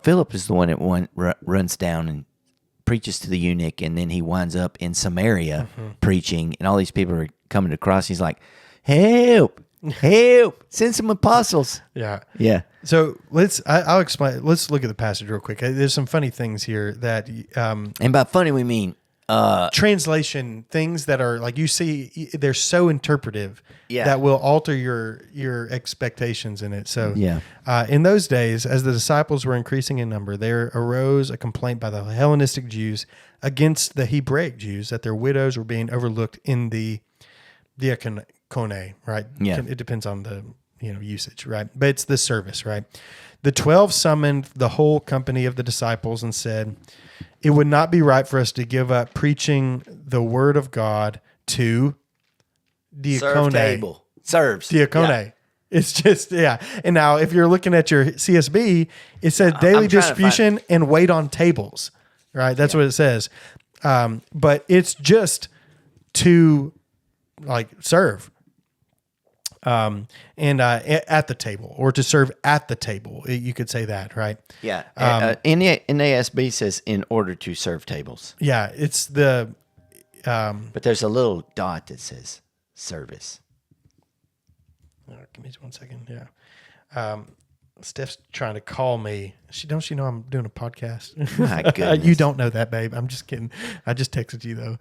Philip is the one that runs down and preaches to the eunuch, and then he winds up in Samaria preaching, and all these people are coming to Christ. He's like, help, send some apostles. Yeah. Yeah. So I'll explain. Let's look at the passage real quick. There's some funny things here that, and by funny, we mean, translation things that are like, you see, they're so interpretive that will alter your expectations in it. So in those days, as the disciples were increasing in number, there arose a complaint by the Hellenistic Jews against the Hebraic Jews that their widows were being overlooked in the diaconate, right? Yeah. It depends on the usage, right? But it's the service, right? The 12 summoned the whole company of the disciples and said, it would not be right for us to give up preaching the word of God to diacone. Serve table. Serves. Diacone. Yeah. It's just, And now if you're looking at your CSB, it says daily distribution and wait on tables, right? That's what it says. But it's just to serve. And at the table, or to serve at the table, you could say that, right? Yeah. NASB says in order to serve tables. Yeah, it's the. But there's a little dot that says service. Give me 1 second. Yeah. Steph's trying to call me. Don't she know I'm doing a podcast? My goodness. You don't know that, babe. I'm just kidding. I just texted you though.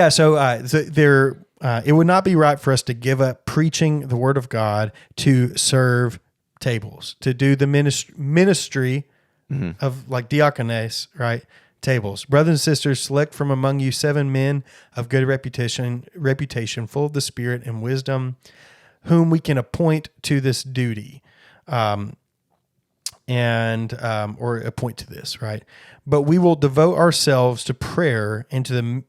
So there. It would not be right for us to give up preaching the word of God to serve tables, to do the ministry of diaconés, right? Tables. Brothers and sisters, select from among you 7 men of good reputation, full of the Spirit and wisdom, whom we can appoint to this duty, or appoint to this, right? But we will devote ourselves to prayer and to the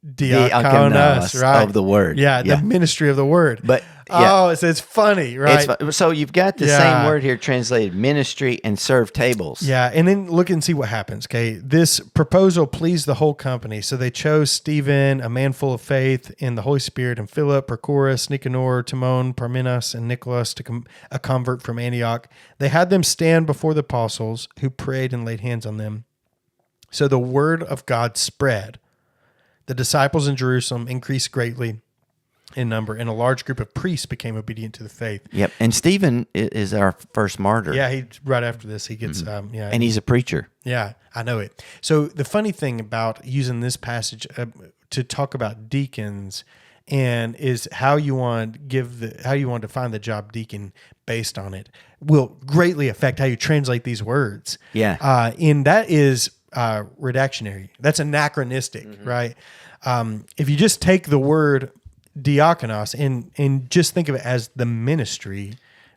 diakonos, right? Of the word. Yeah, the ministry of the word. But it's funny, right? So you've got the same word here translated ministry and serve tables. Yeah, and then look and see what happens, okay? This proposal pleased the whole company. So they chose Stephen, a man full of faith in the Holy Spirit, and Philip, Prochorus, Nicanor, Timon, Parmenas, and Nicholas, a convert from Antioch. They had them stand before the apostles, who prayed and laid hands on them. So the word of God spread. The disciples in Jerusalem increased greatly in number, and a large group of priests became obedient to the faith. Yep, and Stephen is our first martyr. Yeah, right after this, he gets, and he's a preacher. Yeah, I know it. So the funny thing about using this passage to talk about deacons and is how you want to define the job deacon based on it will greatly affect how you translate these words. Yeah. And that is redactionary. That's anachronistic, right? If you just take the word diakonos and just think of it as the ministry,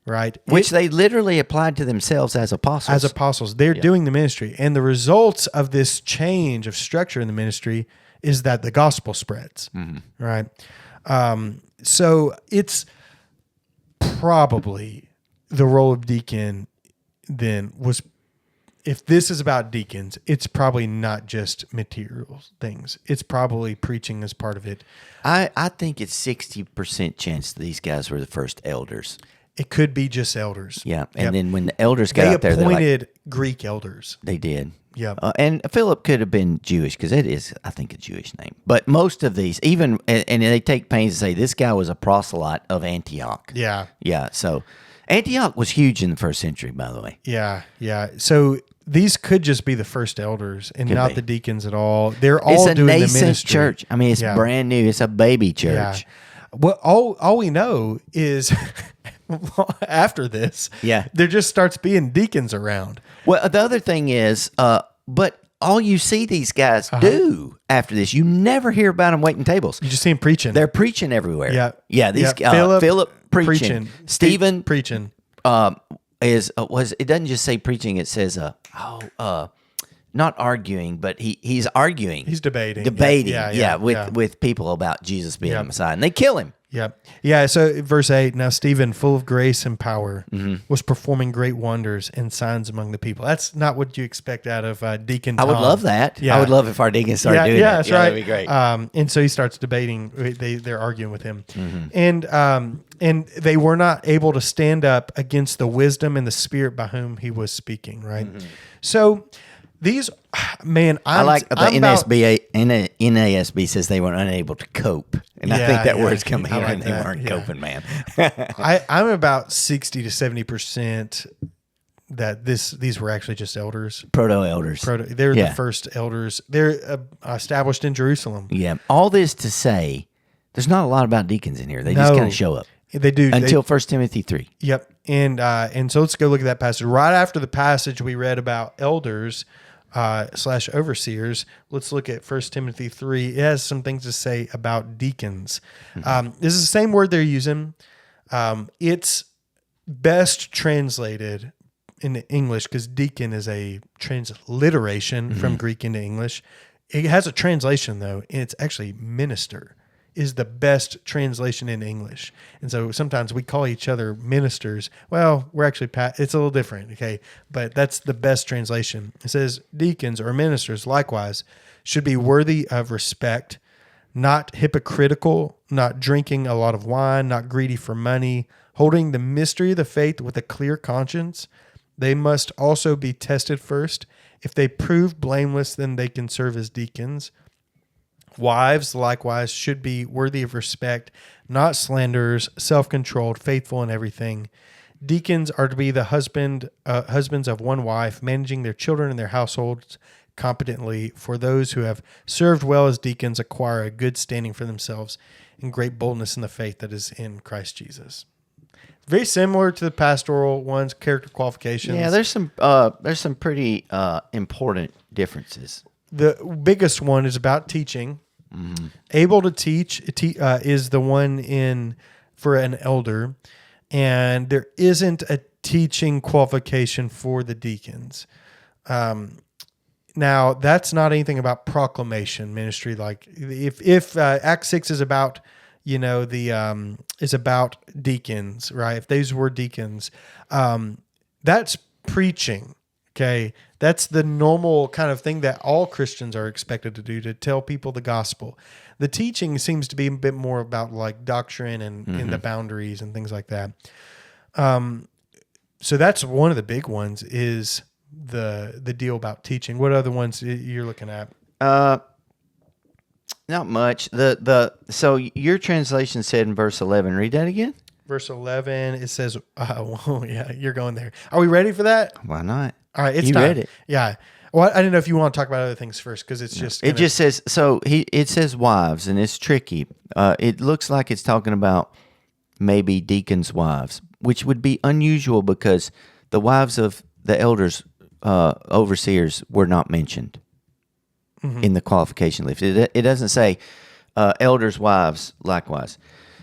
right? Which they literally applied to themselves as apostles. As apostles. They're doing the ministry. And the results of this change of structure in the ministry is that the gospel spreads, right? So it's probably the role of deacon then was, if this is about deacons, it's probably not just material things. It's probably preaching as part of it. I think it's 60% chance these guys were the first elders. It could be just elders. Yeah, and then when the elders got out there, they appointed Greek elders. They did. Yeah, and Philip could have been Jewish because it is, I think, a Jewish name. But most of these, even and they take pains to say this guy was a proselyte of Antioch. Yeah, yeah. So Antioch was huge in the first century, by the way. Yeah, yeah. So these could just be the first elders and not the deacons at all. They're all doing the ministry. It's a nascent church. I mean, it's brand new. It's a baby church. Yeah. Well, all we know is after this, there just starts being deacons around. Well, the other thing is, But all you see these guys do after this, you never hear about them waiting tables. You just see them preaching. They're preaching everywhere. Yeah. Yeah. These Philip preaching. Stephen preaching. It doesn't just say preaching. It says not arguing, but he's arguing. He's debating. With people about Jesus being the Messiah, and they kill him. Yeah. So verse 8, now Stephen, full of grace and power, was performing great wonders and signs among the people. That's not what you expect out of Deacon Tom. I would love that. Yeah. I would love if our deacon started doing that. Yeah, that's right. That'd be great. And so he starts debating. They're arguing with him. And they were not able to stand up against the wisdom and the spirit by whom he was speaking, right? So these, man, I like the NASB says they were unable to cope. And I think that word's coming here, and they weren't coping, man. I'm about 60 to 70% that these were actually just elders. Proto-elders. They're the first elders. They're established in Jerusalem. Yeah. All this to say, there's not a lot about deacons in here. They just kind of show up. They do. Until 1 Timothy 3. Yep. And so let's go look at that passage. Right after the passage we read about elders / overseers, let's look at 1 Timothy 3. It has some things to say about deacons. This is the same word they're using. It's best translated into English because deacon is a transliteration from Greek into English. It has a translation, though, and it's actually minister is the best translation in English. And so sometimes we call each other ministers. Well, we're actually, it's a little different, okay? But that's the best translation. It says deacons or ministers likewise should be worthy of respect, not hypocritical, not drinking a lot of wine, not greedy for money, holding the mystery of the faith with a clear conscience. They must also be tested first. If they prove blameless, then they can serve as deacons. Wives, likewise, should be worthy of respect, not slanderers, self-controlled, faithful in everything. Deacons are to be the husbands of one wife, managing their children and their households competently. For those who have served well as deacons acquire a good standing for themselves and great boldness in the faith that is in Christ Jesus. Very similar to the pastoral ones, character qualifications. Yeah, there's some pretty important differences. The biggest one is about teaching. Able to teach is the one for an elder, and there isn't a teaching qualification for the deacons. Now, that's not anything about proclamation ministry. Like if Act 6 is about is about deacons, right? If these were deacons, that's preaching. Okay, that's the normal kind of thing that all Christians are expected to do, to tell people the gospel. The teaching seems to be a bit more about like doctrine and the boundaries and things like that. So that's one of the big ones is the deal about teaching. What other ones you're looking at? Not much. So your translation said in verse 11. Read that again. Verse 11. It says, yeah, you're going there. Are we ready for that? Why not? All right, it's you time. Read it. Yeah. Well, I didn't know if you want to talk about other things first because it's just. It just says it says wives, and it's tricky. It looks like it's talking about maybe deacons' wives, which would be unusual because the wives of the elders, overseers, were not mentioned in the qualification list. It doesn't say elders' wives likewise,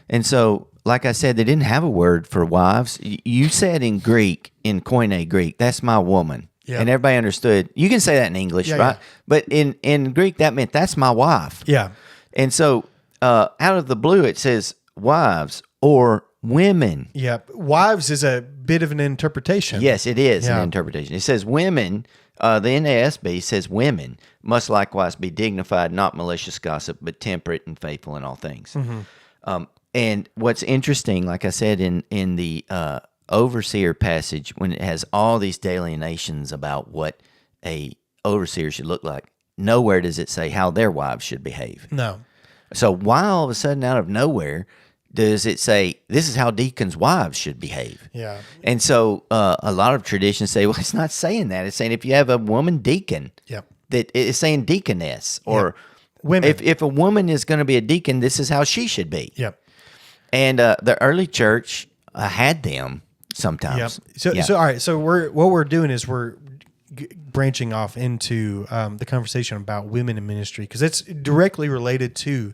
and so. Like I said, they didn't have a word for wives. You said in Greek, in Koine Greek, that's my woman. Yeah. And everybody understood. You can say that in English, right? Yeah. But in Greek, that meant that's my wife. Yeah. And so out of the blue, it says wives or women. Yeah. Wives is a bit of an interpretation. Yes, it is an interpretation. It says women. The NASB says women must likewise be dignified, not malicious gossip, but temperate and faithful in all things. And what's interesting, like I said, in the overseer passage, when it has all these delineations about what a overseer should look like, nowhere does it say how their wives should behave. No. So why all of a sudden out of nowhere does it say this is how deacons' wives should behave? Yeah. And so a lot of traditions say, well, it's not saying that. It's saying if you have a woman deacon, that it's saying deaconess, or women. If a woman is going to be a deacon, this is how she should be. Yep. And the early church had them sometimes. Yep. So all right. So what we're doing is we're branching off into the conversation about women in ministry, because it's directly related to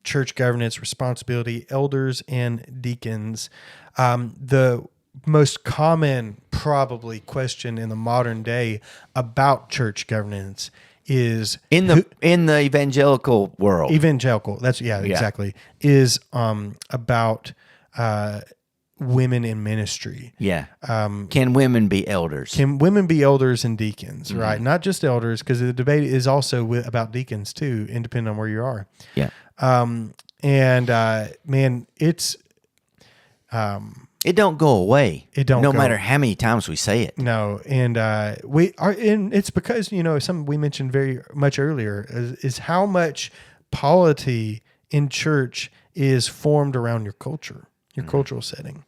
church governance, responsibility, elders, and deacons. The most common, probably, question in the modern day about church governance is in the evangelical world. Evangelical. Exactly. Is about women in ministry. Yeah. Can women be elders? Can women be elders and deacons? Right. Not just elders, because the debate is also about deacons too, independent on where you are. Yeah. Man, it's it don't go away. It don't. No matter how many times we say it. No, and we are, and it's because something we mentioned very much earlier is how much polity in church is formed around your culture, your cultural setting.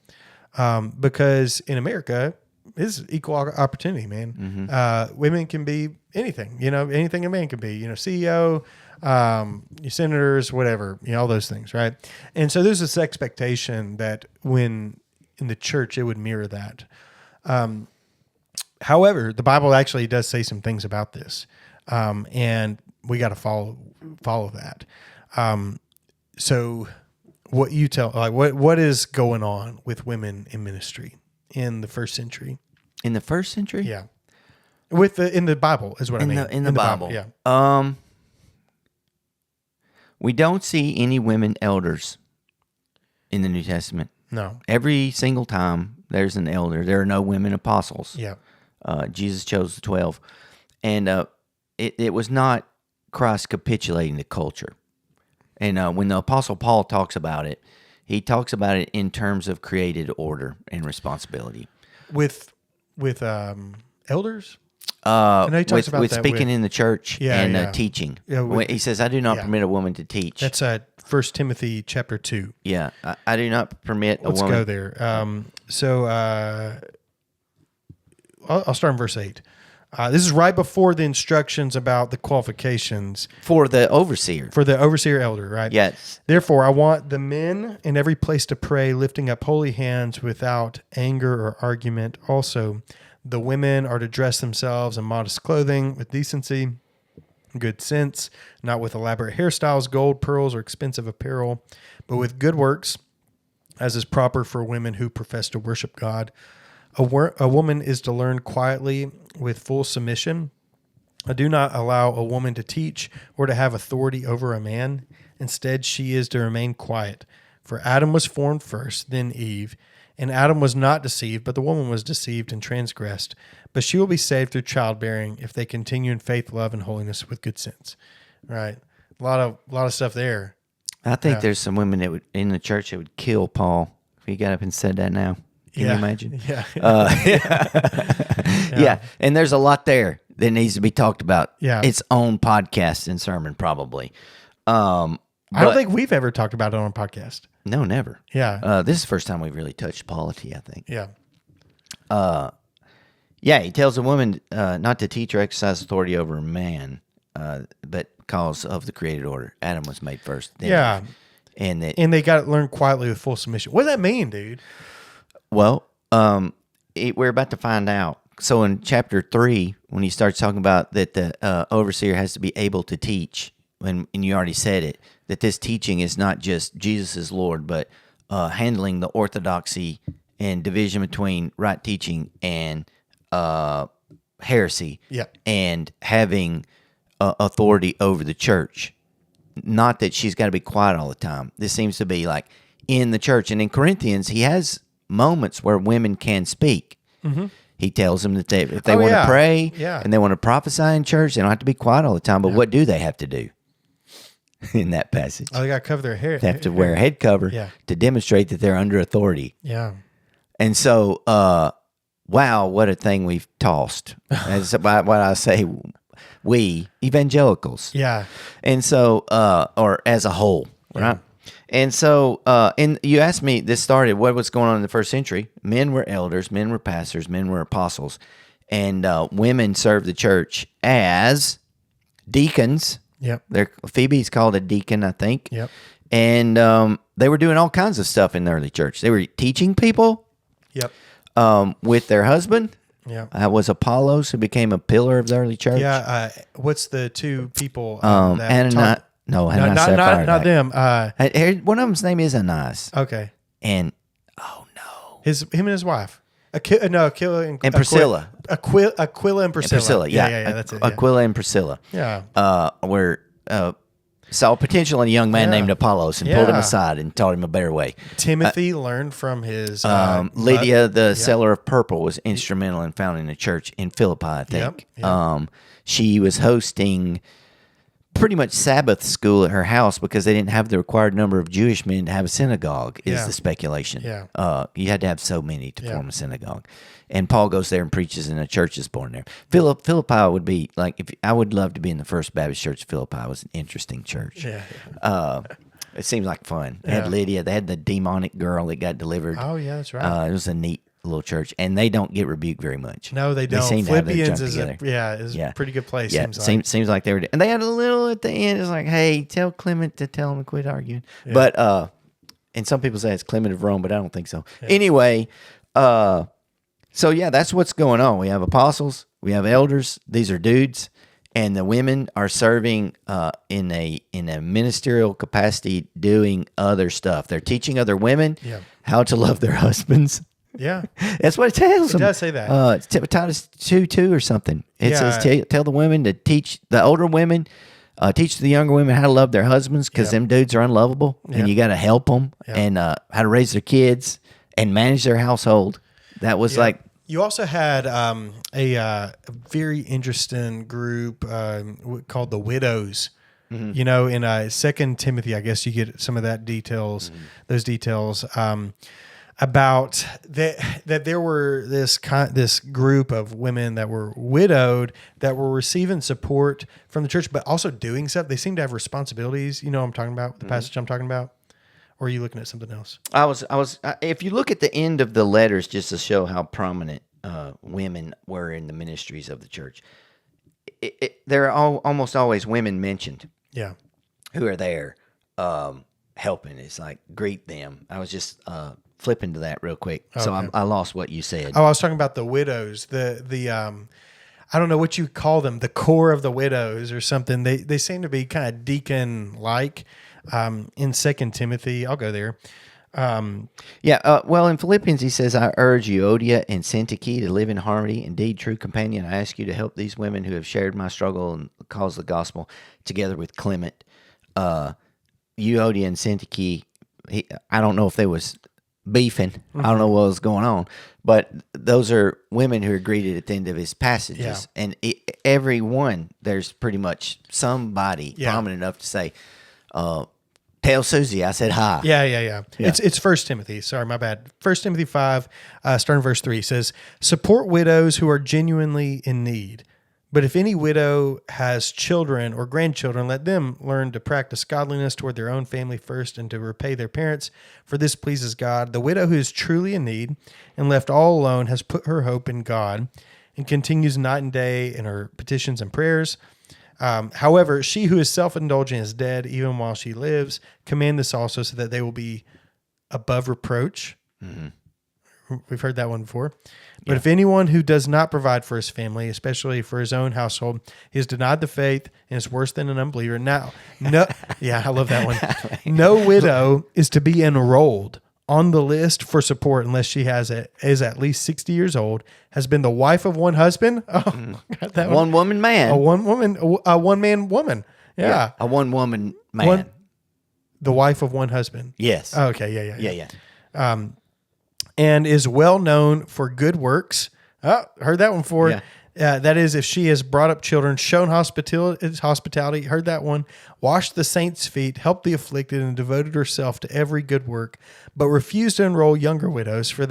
Because in America, it's equal opportunity, man. Women can be anything, anything a man can be, CEO, your senators, whatever, all those things, right? And so there's this expectation that when in the church, it would mirror that. However, the Bible actually does say some things about this, and we got to follow that. So, what you tell, what is going on with women in ministry in the first century? In the first century, yeah, in the Bible is what I mean. In the Bible, yeah. We don't see any women elders in the New Testament. No. Every single time there's an elder, there are no women apostles. Yeah. Jesus chose the 12. And it was not Christ capitulating the culture. And when the Apostle Paul talks about it, he talks about it in terms of created order and responsibility. With elders? With speaking in the church and teaching. Yeah, he says, I do not permit a woman to teach. That's 1 Timothy chapter 2. Yeah, I do not permit a woman. Let's go there. I'll start in verse 8. This is right before the instructions about the qualifications. For the overseer. For the overseer elder, right? Yes. Therefore, I want the men in every place to pray, lifting up holy hands without anger or argument. Also, the women are to dress themselves in modest clothing with decency, good sense, not with elaborate hairstyles, gold, pearls, or expensive apparel, but with good works, as is proper for women who profess to worship God. A woman is to learn quietly with full submission. I do not allow a woman to teach or to have authority over a man. Instead, she is to remain quiet. For Adam was formed first, then Eve. And Adam was not deceived, but the woman was deceived and transgressed. But she will be saved through childbearing if they continue in faith, love, and holiness with good sense. Right? A lot of stuff there. I think there's some women that would in the church that would kill Paul if he got up and said that now. Can you imagine? Yeah. Yeah. And there's a lot there that needs to be talked about. Yeah. Its own podcast and sermon, probably. I don't think we've ever talked about it on a podcast. No, never. Yeah. This is the first time we've really touched polity, I think. Yeah. Yeah, he tells a woman not to teach or exercise authority over a man, but because of the created order. Adam was made first. Yeah. And they got to learn quietly with full submission. What does that mean, dude? Well, we're about to find out. So in chapter 3, when he starts talking about that the overseer has to be able to teach, and you already said it, that this teaching is not just Jesus is Lord, but handling the orthodoxy and division between right teaching and heresy, and having authority over the church. Not that she's got to be quiet all the time. This seems to be like in the church. And in Corinthians, he has moments where women can speak. Mm-hmm. He tells them that if they want to pray and they want to prophesy in church, they don't have to be quiet all the time. But what do they have to do in that passage? Oh, they got to cover their hair. They have to wear a head cover to demonstrate that they're under authority. Yeah. And so, wow, what a thing we've tossed. That's what I say, we evangelicals. Yeah. And so, or as a whole, right? And so, and you asked me, this started, what was going on in the first century? Men were elders, men were pastors, men were apostles, and women served the church as deacons. Yep. Phoebe's called a deacon, I think. Yep. And they were doing all kinds of stuff in the early church. They were teaching people. Yep. With their husband. Yeah. Was Apollos, who became a pillar of the early church. Yeah. What's the two people? Ananias. No, not them. One of them's name is Ananias. Okay. And him and his wife. Aquila and Priscilla. Aquila and Priscilla. Yeah, that's it. Aquila and Priscilla. Yeah. Were saw potential in a young man named Apollos and pulled him aside and taught him a better way. Timothy learned from his Lydia, the seller of purple, was instrumental in founding a church in Philippi, I think. Yep. She was hosting pretty much Sabbath school at her house because they didn't have the required number of Jewish men to have a synagogue, is the speculation. Yeah. You had to have so many to form a synagogue. And Paul goes there and preaches, and a church is born there. Philippi would be like, I would love to be in the First Baptist Church of Philippi. It was an interesting church. Yeah. It seems like fun. They had Lydia. They had the demonic girl that got delivered. Oh, yeah, that's right. It was a neat little church, and they don't get rebuked very much. No, they don't. Seem to have their Philippians junk is together. a pretty good place. Yeah, seems like they were. And they had a little at the end. It's like, hey, tell Clement to tell him to quit arguing. Yeah. But and some people say it's Clement of Rome, but I don't think so. Yeah. Anyway, so yeah, that's what's going on. We have apostles, we have elders. These are dudes, and the women are serving in a ministerial capacity, doing other stuff. They're teaching other women how to love their husbands. Yeah, that's what it tells them. It does say that. It's Titus 2:2 or something. It says tell the women to teach the older women, teach the younger women how to love their husbands, because them dudes are unlovable, and you got to help them, and how to raise their kids and manage their household. That was like. You also had a very interesting group called the widows. Mm-hmm. You know, in 2 Timothy, I guess you get some of that details. Mm-hmm. Those details. About that there were this group of women that were widowed that were receiving support from the church, but also doing stuff. They seem to have responsibilities. You know what I'm talking about, the passage I'm talking about? Or are you looking at something else? I was. If you look at the end of the letters, just to show how prominent women were in the ministries of the church, there are almost always women mentioned. Yeah, who are there helping. It's like greet them. I was just flipping to that real quick, so I lost what you said. Oh, I was talking about the widows. The I don't know what you call them, the core of the widows or something. They seem to be kind of deacon like. In 2 Timothy, I'll go there. Well, in Philippians, he says, I urge Euodia and Syntyche to live in harmony. Indeed, true companion, I ask you to help these women who have shared my struggle and cause the gospel together with Clement. Euodia and Syntyche, I don't know if they was beefing. Mm-hmm. I don't know what was going on, but those are women who are greeted at the end of his passages. Yeah. And every one, there's pretty much somebody prominent enough to say, tell Susie I said hi. Yeah. It's 1 Timothy. Sorry, my bad. 1 Timothy 5, starting verse 3 says, support widows who are genuinely in need. But if any widow has children or grandchildren, let them learn to practice godliness toward their own family first and to repay their parents, for this pleases God. The widow who is truly in need and left all alone has put her hope in God and continues night and day in her petitions and prayers. However, she who is self-indulgent is dead even while she lives. Command this also so that they will be above reproach. Mm-hmm. We've heard that one before. But if anyone who does not provide for his family, especially for his own household, he has denied the faith and is worse than an unbeliever. Now, I love that one. No widow is to be enrolled on the list for support unless she is at least 60 years old, has been the wife of one husband. Oh, got that one woman man. A one man woman. Yeah. A one woman man. The wife of one husband. Yes. Oh, okay. Yeah. And is well known for good works. Oh, heard that one before. Yeah. That is, if she has brought up children, shown hospitality, heard that one, washed the saints' feet, helped the afflicted, and devoted herself to every good work, but refused to enroll younger widows, for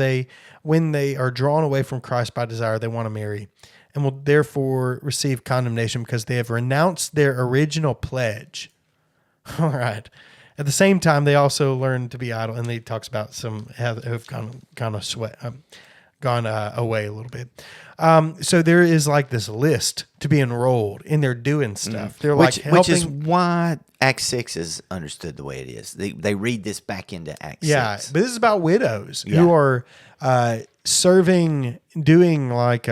when they are drawn away from Christ by desire, they want to marry, and will therefore receive condemnation because they have renounced their original pledge. All right. At the same time, they also learn to be idle, and he talks about some have gone away a little bit. So there is like this list to be enrolled, and they're doing stuff. They're helping. Which is why Acts 6 is understood the way it is. They read this back into Acts 6. But this is about widows Yeah. who are serving, doing like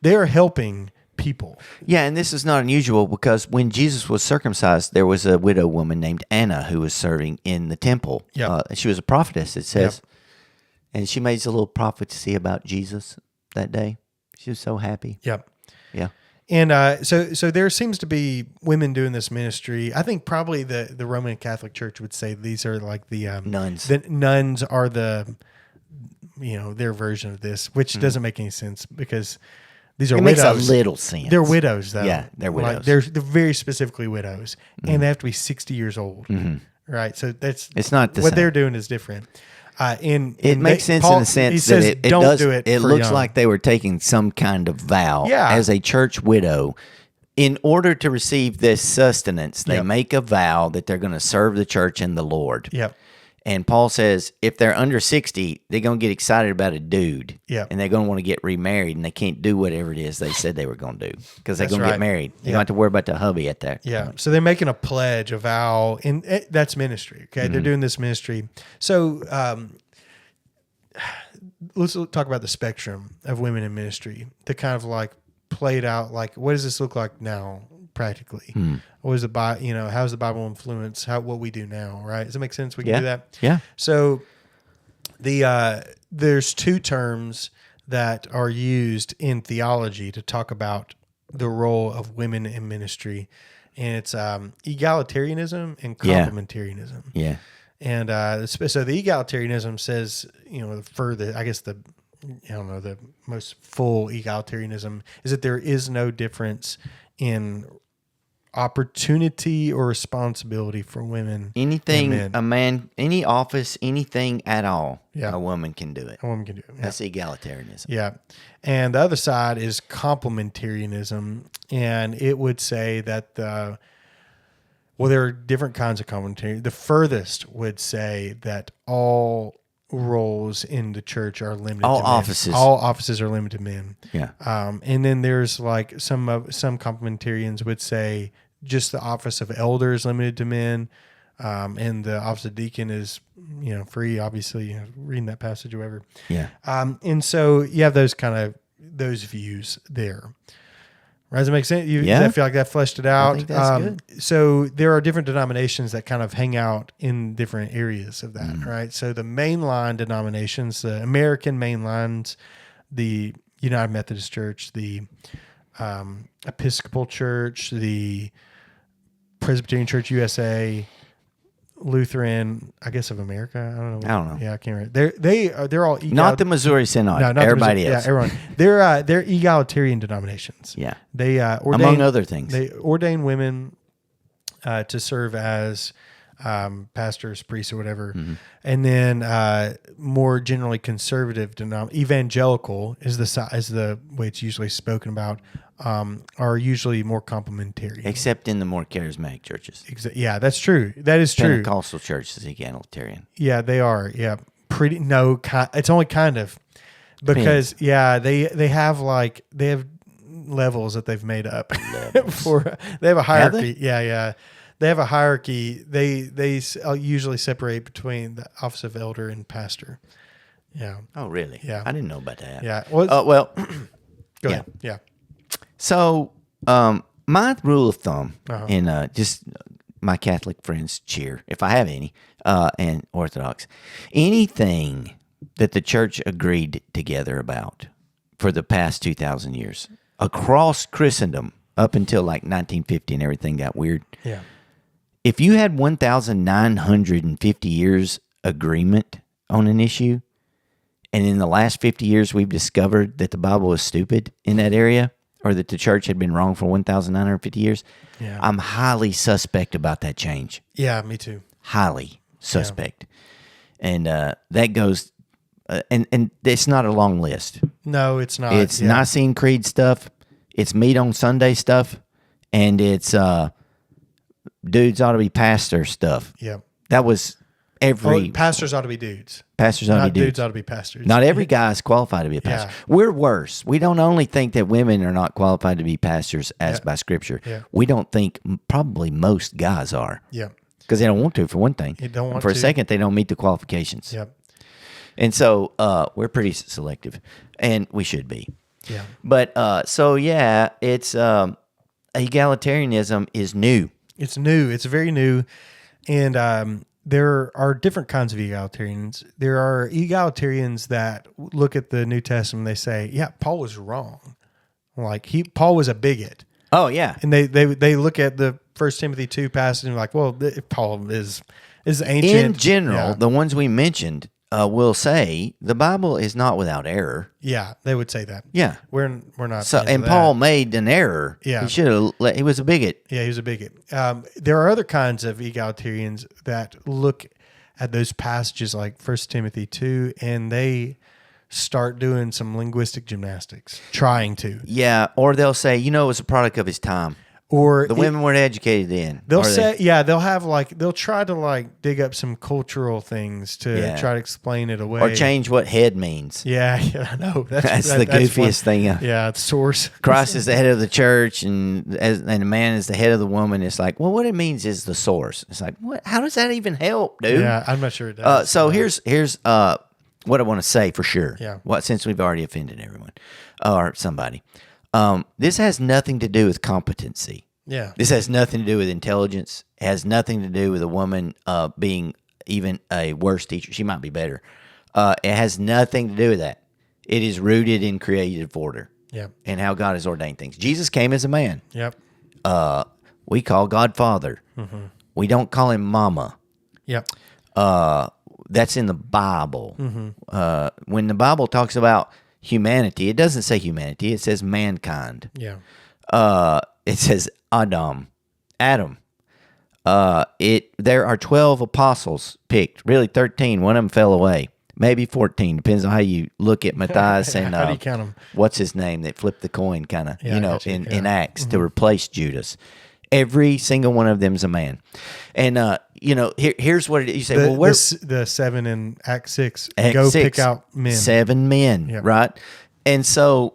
they are helping people. Yeah, and this is not unusual because when Jesus was circumcised, there was a widow woman named Anna who was serving in the temple. Yep. She was a prophetess, it says. And she made a little prophecy about Jesus that day. She was so happy. Yep. Yeah. And so there seems to be women doing this ministry. I think probably the Roman Catholic Church would say these are like the Nuns. The nuns are their version of this, which doesn't make any sense because these are It widows. makes a little sense. They're widows, though. Yeah, they're widows. Like, they're very specifically widows, and they have to be 60 years old, right? So it's not the what same. they're doing is different. It makes sense Paul, in the sense he that says, it don't does. do it. It for looks young. like they were taking some kind of vow Yeah. as a church widow. In order to receive this sustenance, they make a vow that they're going to serve the church and the Lord. Yep. And Paul says if they're under 60, they're going to get excited about a dude. Yep. And they're going to want to get remarried, and they can't do whatever it is they said they were going to do because they're That's going to right. get married. You Yeah. don't have to worry about the hubby at that. Yeah. So they're making a pledge, a vow, and that's ministry. Okay. They're doing this ministry. So let's talk about the spectrum of women in ministry. The kind of like played out, like, what does this look like now practically? What is the Bible, how's the Bible influence what we do now, right? Does that make sense? We can do that? Yeah. So there's two terms that are used in theology to talk about the role of women in ministry, and it's egalitarianism and complementarianism. Yeah. And so the egalitarianism says, the most full egalitarianism is that there is no difference in opportunity or responsibility for women. Anything and men. a man, any office, anything at all, Yeah. a woman can do it. A woman can do it. Yeah. That's egalitarianism. Yeah. And the other side is complementarianism. And it would say that there are different kinds of complementarianism. The furthest would say that all roles in the church are limited All to men. offices. All offices are limited to men. Yeah. And then there's like some complementarians would say just the office of elder is limited to men. And the office of deacon is, free, obviously, reading that passage or whatever. Yeah. And so you have those views there. Right? Does it make sense? Does Yeah. that feel like that fleshed it out? I think that's good. So there are different denominations that kind of hang out in different areas of that, right? So the mainline denominations, the American mainlines, the United Methodist Church, the Episcopal Church, the Presbyterian Church USA, Lutheran, I guess of America. I don't know. Yeah, I can't remember. They're all Not the Missouri Synod. not Everybody the, else. Yeah, everyone. They're egalitarian denominations. Yeah. They ordain, among other things. They ordain women to serve as pastors, priests, or whatever. And then more generally conservative evangelical is the way it's usually spoken about. Are usually more complementary. Except in the more charismatic churches. Yeah, that's true. That is true. Pentecostal church is egalitarian. Yeah, they are. Yeah, it's only kind of because they have levels that they've made up for. They have a hierarchy. Yeah. They have a hierarchy. They usually separate between the office of elder and pastor. Yeah. Oh, really? Yeah. I didn't know about that. Yeah. Well, Go ahead. Yeah. So, my rule of thumb, Uh-huh. and just my Catholic friends cheer, if I have any, and Orthodox, anything that the church agreed together about for the past 2,000 years, across Christendom, up until like 1950 and everything got weird. Yeah. If you had 1,950 years agreement on an issue, and in the last 50 years we've discovered that the Bible is stupid in that area, or that the church had been wrong for 1,950 years, Yeah. I'm highly suspect about that change. Yeah. Me too. Highly suspect. And that goes, and it's not a long list. No, it's not. It's yeah. Nicene Creed stuff, it's meat on Sunday stuff, and it's dudes ought to be pastor stuff. Yeah. That was Pastors ought to be dudes. Pastors ought to Not be dudes. dudes ought to be pastors. Not every guy is qualified to be a pastor. Yeah. We're worse. We don't only think that women are not qualified to be pastors as by Scripture. Yeah. We don't think probably most guys are. Yeah. Because they don't want to, for one thing. They don't want for a to. second, they don't meet the qualifications. Yep. And so we're pretty selective, and we should be. Yeah. But it's egalitarianism is new. It's new. It's very new. And there are different kinds of egalitarians. There are egalitarians that look at the New Testament and they say, yeah, Paul was wrong. Like Paul was a bigot. Oh, yeah. And they look at the 1 Timothy 2 passage and be like, well, Paul is ancient. In general, the ones we mentioned will say the Bible is not without error. Yeah, they would say that. Yeah. We're not. So, into and that. Paul made an error. Yeah. He should have. He was a bigot. Yeah, he was a bigot. There are other kinds of egalitarians that look at those passages like 1 Timothy 2 and they start doing some linguistic gymnastics, trying to. Yeah, or they'll say, it was a product of his time. Or the women weren't educated then. They'll say, they'll try to dig up some cultural things to try to explain it away. Or change what head means. Yeah, I know. That's the goofiest thing. Yeah, the source. Christ is the head of the church and a man is the head of the woman. It's like, well, what it means is the source. It's like, what? How does that even help, dude? Yeah, I'm not sure it does. So here's what I want to say for sure. Yeah. Since we've already offended everyone or somebody. This has nothing to do with competency. Yeah. This has nothing to do with intelligence. It has nothing to do with a woman being even a worse teacher. She might be better. It has nothing to do with that. It is rooted in creative order. Yep. And how God has ordained things. Jesus came as a man. Yep. We call God Father. Mm-hmm. We don't call him Mama. Yep. That's in the Bible. Mm-hmm. When the Bible talks about humanity, it doesn't say humanity. It says mankind. Yeah. It says Adam. There are 12 apostles picked. Really 13. One of them fell away. Maybe 14. Depends on how you look at Matthias and how do you count them? What's his name that flipped the coin kind of, in Acts to replace Judas. Every single one of them is a man. And, here's what it is. You say, where's the 7 in Act 6? Act Go 6, pick out men. 7 men, Yep. right? And so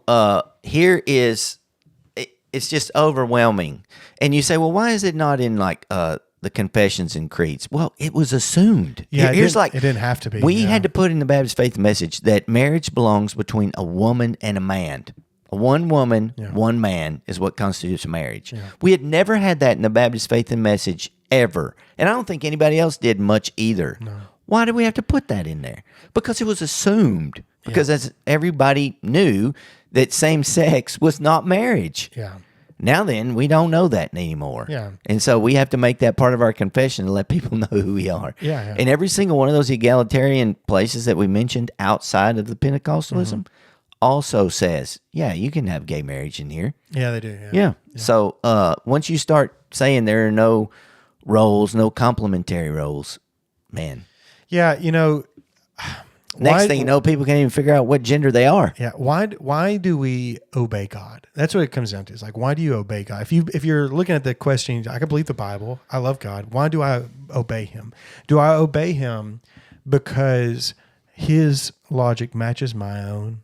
here is, it's just overwhelming. And you say, well, why is it not in the confessions and creeds? Well, it was assumed. Yeah, it didn't have to be. We had to put in the Baptist faith message that marriage belongs between a woman and a man. One woman, one man is what constitutes a marriage. Yeah. We had never had that in the Baptist faith and message ever. And I don't think anybody else did much either. No. Why did we have to put that in there? Because it was assumed. Because as everybody knew that same sex was not marriage. Yeah. Now then, we don't know that anymore. Yeah. And so we have to make that part of our confession to let people know who we are. Yeah. And every single one of those egalitarian places that we mentioned outside of the Pentecostalism also says, you can have gay marriage in here. Yeah, they do. Yeah. So once you start saying there are no roles, no complementary roles, man. Yeah, Next thing you know, people can't even figure out what gender they are. Yeah. Why do we obey God? That's what it comes down to. It's like, why do you obey God? If you're looking at the question, I can believe the Bible. I love God. Why do I obey him? Do I obey him because his logic matches my own?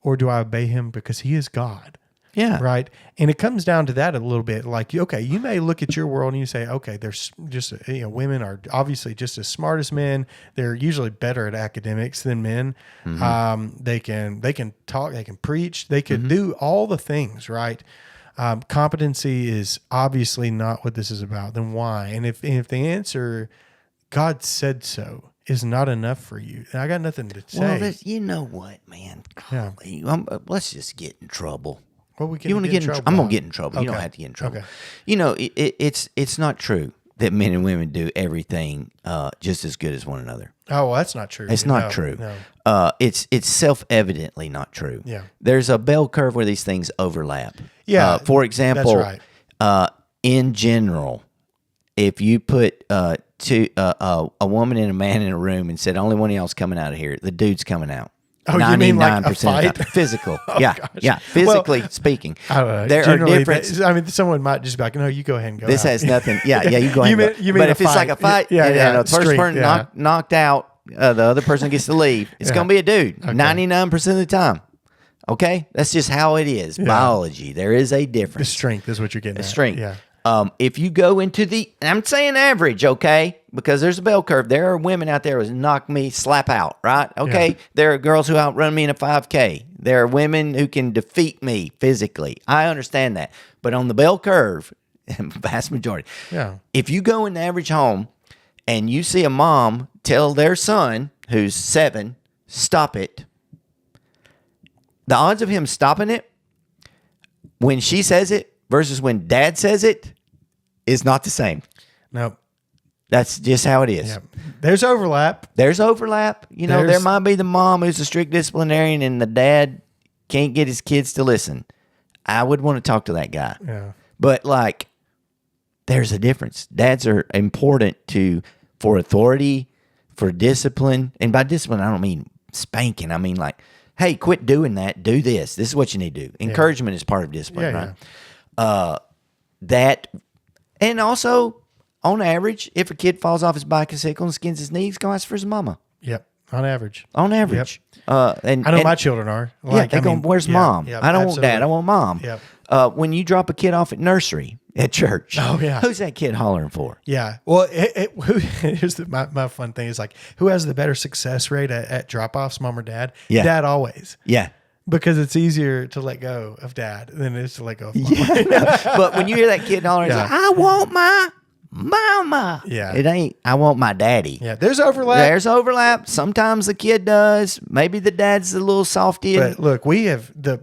Or do I obey him because he is God? Yeah. Right. And it comes down to that a little bit. Like, okay, you may look at your world and you say, okay, there's just, women are obviously just as smart as men. They're usually better at academics than men. Mm-hmm. They can talk, they can preach, they can do all the things, right? Competency is obviously not what this is about. Then why? And if the answer, God said so, is not enough for you, then I got nothing to say. Well, you know what, man? Golly, let's just get in trouble. Well, we you want to get in trouble? I'm gonna get in trouble. You don't have to get in trouble. Okay. It's not true that men and women do everything just as good as one another. Oh, well, that's not true. It's not true. No. It's self-evidently not true. Yeah. There's a bell curve where these things overlap. Yeah. For example, that's right. In general, if you put a woman and a man in a room and said only one of y'all's coming out of here, the dude's coming out. Oh, you mean like a of the time. fight? Physical. Oh, yeah. gosh. Yeah. Physically speaking. I don't know. There are Generally, different. I mean, someone might just be like, no, you go ahead and go This out. has nothing. Yeah. Yeah. You go ahead. You mean but a if it's like a fight, Yeah, and the first street, person knocked out, the other person gets to leave. It's going to be a dude 99% of the time. Okay? That's just how it is. Biology. There is a difference. The strength is what you're getting at. Strength. Yeah. If you go into I'm saying average, okay? Because there's a bell curve. There are women out there who knock me slap out, right? Okay? Yeah. There are girls who outrun me in a 5K. There are women who can defeat me physically. I understand that. But on the bell curve, vast majority. Yeah. If you go in the average home and you see a mom tell their son, who's 7, stop it, the odds of him stopping it when she says it versus when dad says it is not the same. No. That's just how it is. Yeah. There's overlap. There's overlap. There might be the mom who's a strict disciplinarian and the dad can't get his kids to listen. I would want to talk to that guy. Yeah. But there's a difference. Dads are important for authority, for discipline. And by discipline, I don't mean spanking. I mean hey, quit doing that. Do this. This is what you need to do. Encouragement is part of discipline, right? That, and also, on average, if a kid falls off his bicycle and skins his knee, he's going to ask for his mama. Yep. On average. On average. And I know my children are. They're going, where's mom? I don't want dad. I want mom. Yep. When you drop a kid off at nursery, at church, yeah. Who's that kid hollering for? Yeah. Well, here's my fun thing is who has the better success rate at drop-offs, mom or dad? Yeah. Dad always. Yeah. Because it's easier to let go of dad than it is to let go of mom. But when you hear that kid hollering, it's I want my mama. Yeah. It ain't, I want my daddy. Yeah. There's overlap. There's overlap. Sometimes the kid does. Maybe the dad's a little softy. But look, we have the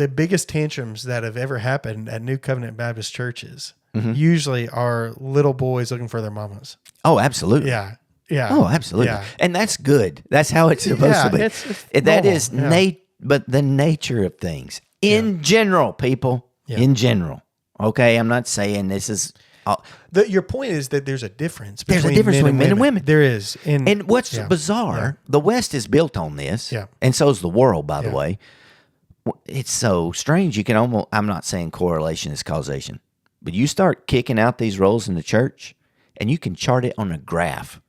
biggest tantrums that have ever happened at New Covenant Baptist churches usually are little boys looking for their mamas. Oh, absolutely. Yeah. Yeah. Oh, absolutely. Yeah. And that's good. That's how it's supposed to be. It's that normal. is but the nature of things in general, people, in general. Okay. I'm not saying this is. Your point is that there's a difference between men and women. There is. And what's bizarre, the West is built on this. Yeah. And so is the world, by the way. It's so strange. You can almost, I'm not saying correlation is causation, but you start kicking out these roles in the church and you can chart it on a graph,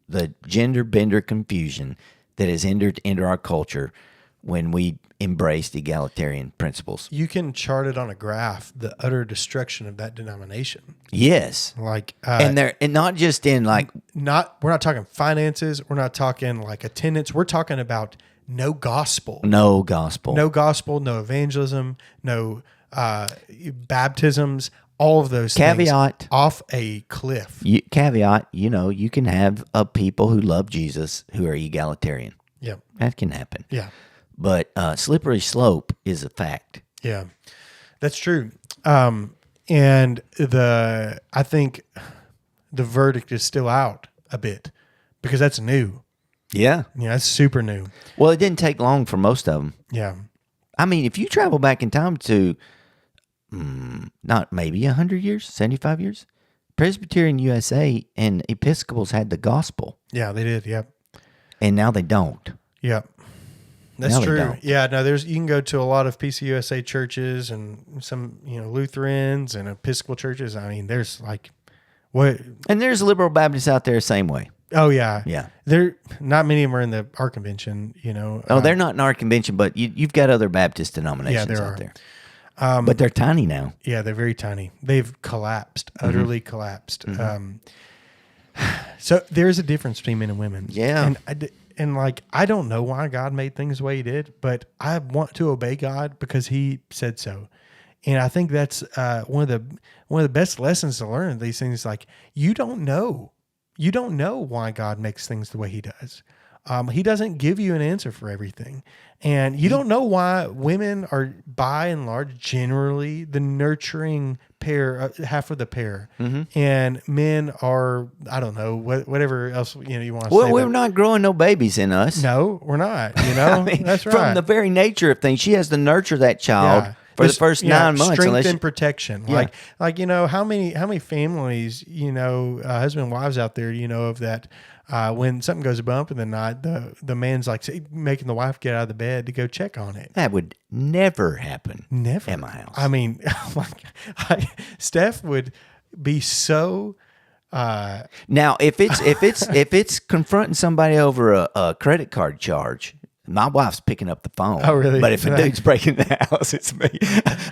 the gender bender confusion that has entered into our culture when we embraced egalitarian principles. You can chart it on a graph, the utter destruction of that denomination. Yes. And not just in we're not talking finances. We're not talking attendance. We're talking about no gospel. No gospel. No gospel, no evangelism, no baptisms, all of those things off a cliff. Caveat, you can have people who love Jesus who are egalitarian. Yeah. That can happen. Yeah. But slippery slope is a fact. Yeah, that's true. And I think the verdict is still out a bit because that's new. Yeah. Yeah, that's super new. Well, it didn't take long for most of them. Yeah. I mean, if you travel back in time to not maybe 100 years, 75 years, Presbyterian USA and Episcopals had the gospel. Yeah, they did. Yep. And now they don't. Yep. That's true. Yeah, no, you can go to a lot of PCUSA churches and some, Lutherans and Episcopal churches. I mean, there's what? And there's liberal Baptists out there same way. Oh yeah. Yeah. Not many of them are in our convention, Oh, they're not in our convention, but you've got other Baptist denominations out there. But they're tiny now. Yeah, they're very tiny. They've collapsed, utterly collapsed. So there's a difference between men and women. Yeah. And I don't know why God made things the way he did, but I want to obey God because he said so. And I think that's one of the best lessons to learn. These things you don't know. You don't know why God makes things the way he does. He doesn't give you an answer for everything. And you don't know why women are, by and large, generally the nurturing pair, half of the pair. And men are, I don't know, whatever else you want to say. Well, we're not growing no babies in us. No, we're not. I mean, that's right. From the very nature of things, she has to nurture that child for the first 9 months. Strength and protection. How many families, husband and wives out there, of that when something goes bump in the night, the man's like making the wife get out of the bed to go check on it. That would never happen. Never at my house. I mean, oh my God. Steph would be so. Now, if it's confronting somebody over a credit card charge, my wife's picking up the phone. Oh, really? But if a dude's breaking the house, it's me.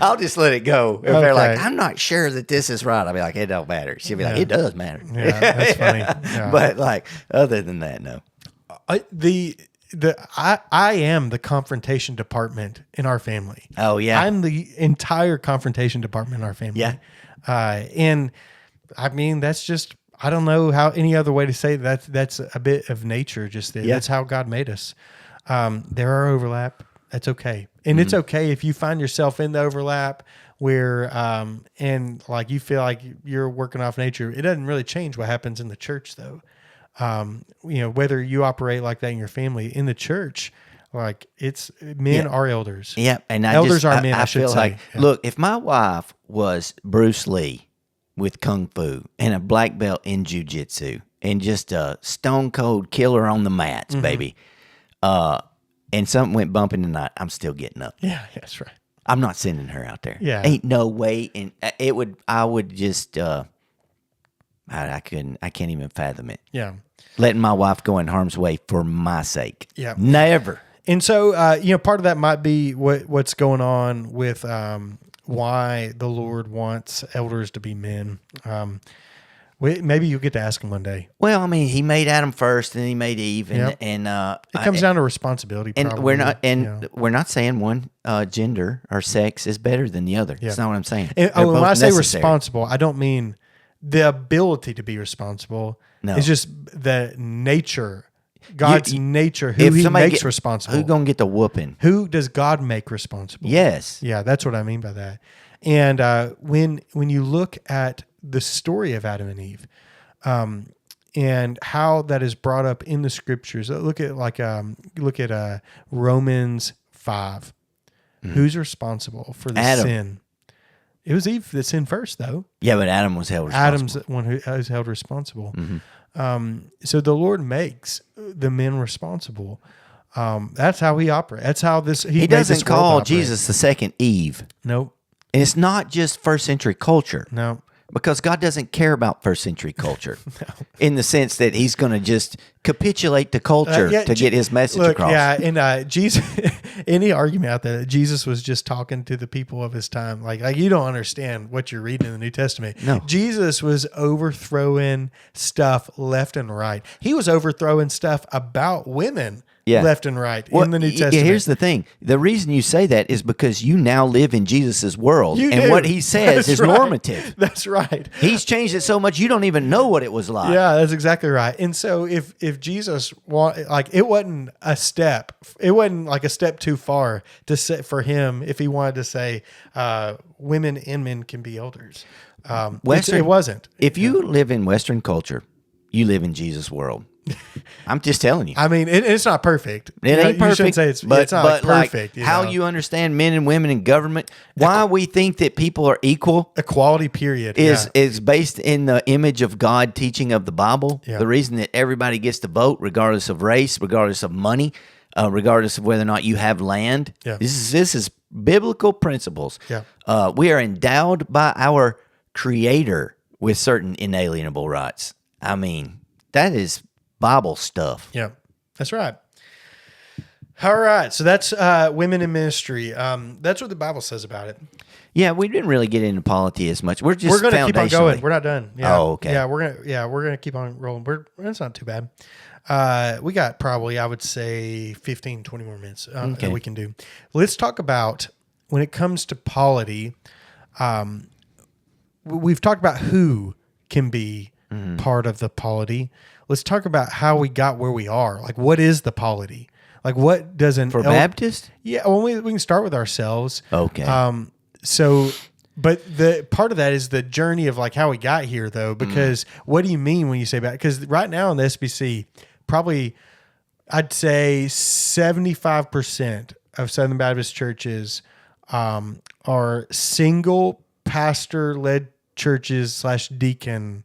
I'll just let it go. If they're like, I'm not sure that this is right, I'll be like, it don't matter. She'll be like, it does matter. Yeah, that's funny. Yeah. But like, other than that, no. I am the confrontation department in our family. Oh, yeah. I'm the entire confrontation department in our family. Yeah. And I mean, that's just, I don't know how any other way to say that. That's a bit of nature. That's how God made us. There are overlap. That's okay. And it's okay if you find yourself in the overlap where, and like you feel like you're working off nature. It doesn't really change what happens in the church though. Whether you operate like that in your family, in the church, like it's men are elders. Yeah. And elders are men, I should feel say. like, Yeah. look, if my wife was Bruce Lee with Kung Fu and a black belt in jiu-jitsu and just a stone cold killer on the mats, baby, and something went bump in the night, I'm still getting up. Yeah, that's right. I'm not sending her out there. Yeah. Ain't no way. And I would just, I can't even fathom it. Yeah. Letting my wife go in harm's way for my sake. Yeah. Never. And so, part of that might be what's going on with why the Lord wants elders to be men. Maybe you'll get to ask him one day. Well, I mean, he made Adam first, and then he made Eve, and It comes down to responsibility. and probably. we're not saying one gender or sex is better than the other. That's not what I'm saying. And, They're when both I say necessary. responsible, I don't mean the ability to be responsible. No. It's just the nature, God's nature, who if he somebody makes responsible. Who's gonna get the whooping? Who does God make responsible? Yes. Yeah, that's what I mean by that. And when you look at the story of Adam and Eve, and how that is brought up in the scriptures, look at Romans 5. Who's responsible for the Adam. sin? It was Eve that sinned first, though. Yeah, but Adam was held responsible. Adam's the one who is held responsible. So the Lord makes the men responsible. That's how he operates. That's how he He made this doesn't world call operate. Jesus the second Eve. Nope. And it's not just first century culture. No. Because God doesn't care about first century culture in the sense that he's going to just capitulate to culture to get his message across. Yeah, and Jesus, any argument out there that Jesus was just talking to the people of his time, like you don't understand what you're reading in the New Testament. No. Jesus was overthrowing stuff left and right. He was overthrowing stuff about women left and right in the New Testament. Here's the thing. The reason you say that is because you now live in Jesus' world. You and do. what he says That's is right. normative. That's right. He's changed it so much you don't even know what it was like. Yeah, that's exactly right. And so if Jesus it wasn't a step, it wasn't like a step too far to set for him if he wanted to say women and men can be elders. It wasn't. If you live in Western culture, you live in Jesus' world. I'm just telling you. I mean, it's not perfect. It ain't perfect. You shouldn't say it's not but perfect. Like how you understand men and women in government, why we think that people are equal, equality period is based in the image of God teaching of the Bible. Yeah. The reason that everybody gets to vote, regardless of race, regardless of money, regardless of whether or not you have land. Yeah. This is biblical principles. Yeah. We are endowed by our Creator with certain inalienable rights. I mean, that is Bible stuff. Yeah, that's right. All right, so that's women in ministry. That's what the Bible says about it. Yeah, we didn't really get into polity as much. We're going to keep on going. We're not done. Yeah. Oh, okay. Yeah, we're gonna keep on rolling. It's not too bad. We got probably, I would say, 15, 20 more minutes that we can do. Let's talk about, when it comes to polity, we've talked about who can be part of the polity. Let's talk about how we got where we are. Like, what is the polity? Like, what does an Baptist? Yeah, well, we can start with ourselves. Okay. But the part of that is the journey of like how we got here, though, because what do you mean when you say Baptist? Because right now in the SBC, probably I'd say 75% of Southern Baptist churches are single pastor-led churches / deacon,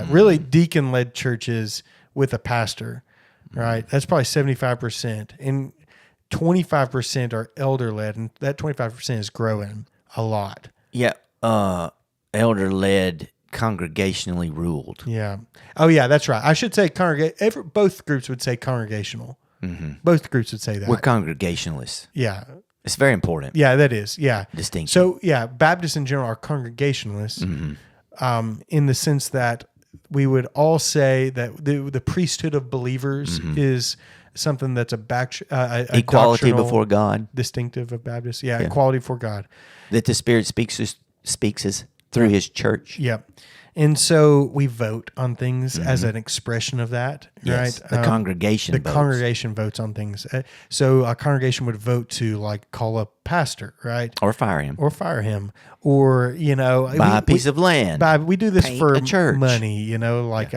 really deacon-led churches with a pastor, right? That's probably 75%. And 25% are elder-led, and that 25% is growing a lot. Yeah, elder-led, congregationally ruled. Yeah. Oh, yeah, that's right. I should say both groups would say congregational. Both groups would say that. We're congregationalists. Yeah. It's very important. Yeah, that is. Yeah. Distinction. So, yeah, Baptists in general are congregationalists in the sense that we would all say that the priesthood of believers is something that's a equality before God, distinctive of Baptists. Yeah, equality before God. That the Spirit speaks us through His church. Yeah. And so we vote on things as an expression of that, Yes, right? the congregation votes. Congregation votes on things. So a congregation would vote to like call a pastor, right? Or fire him. Or, you know. Buy a piece of land. We do this Paint for a church. money, you know, like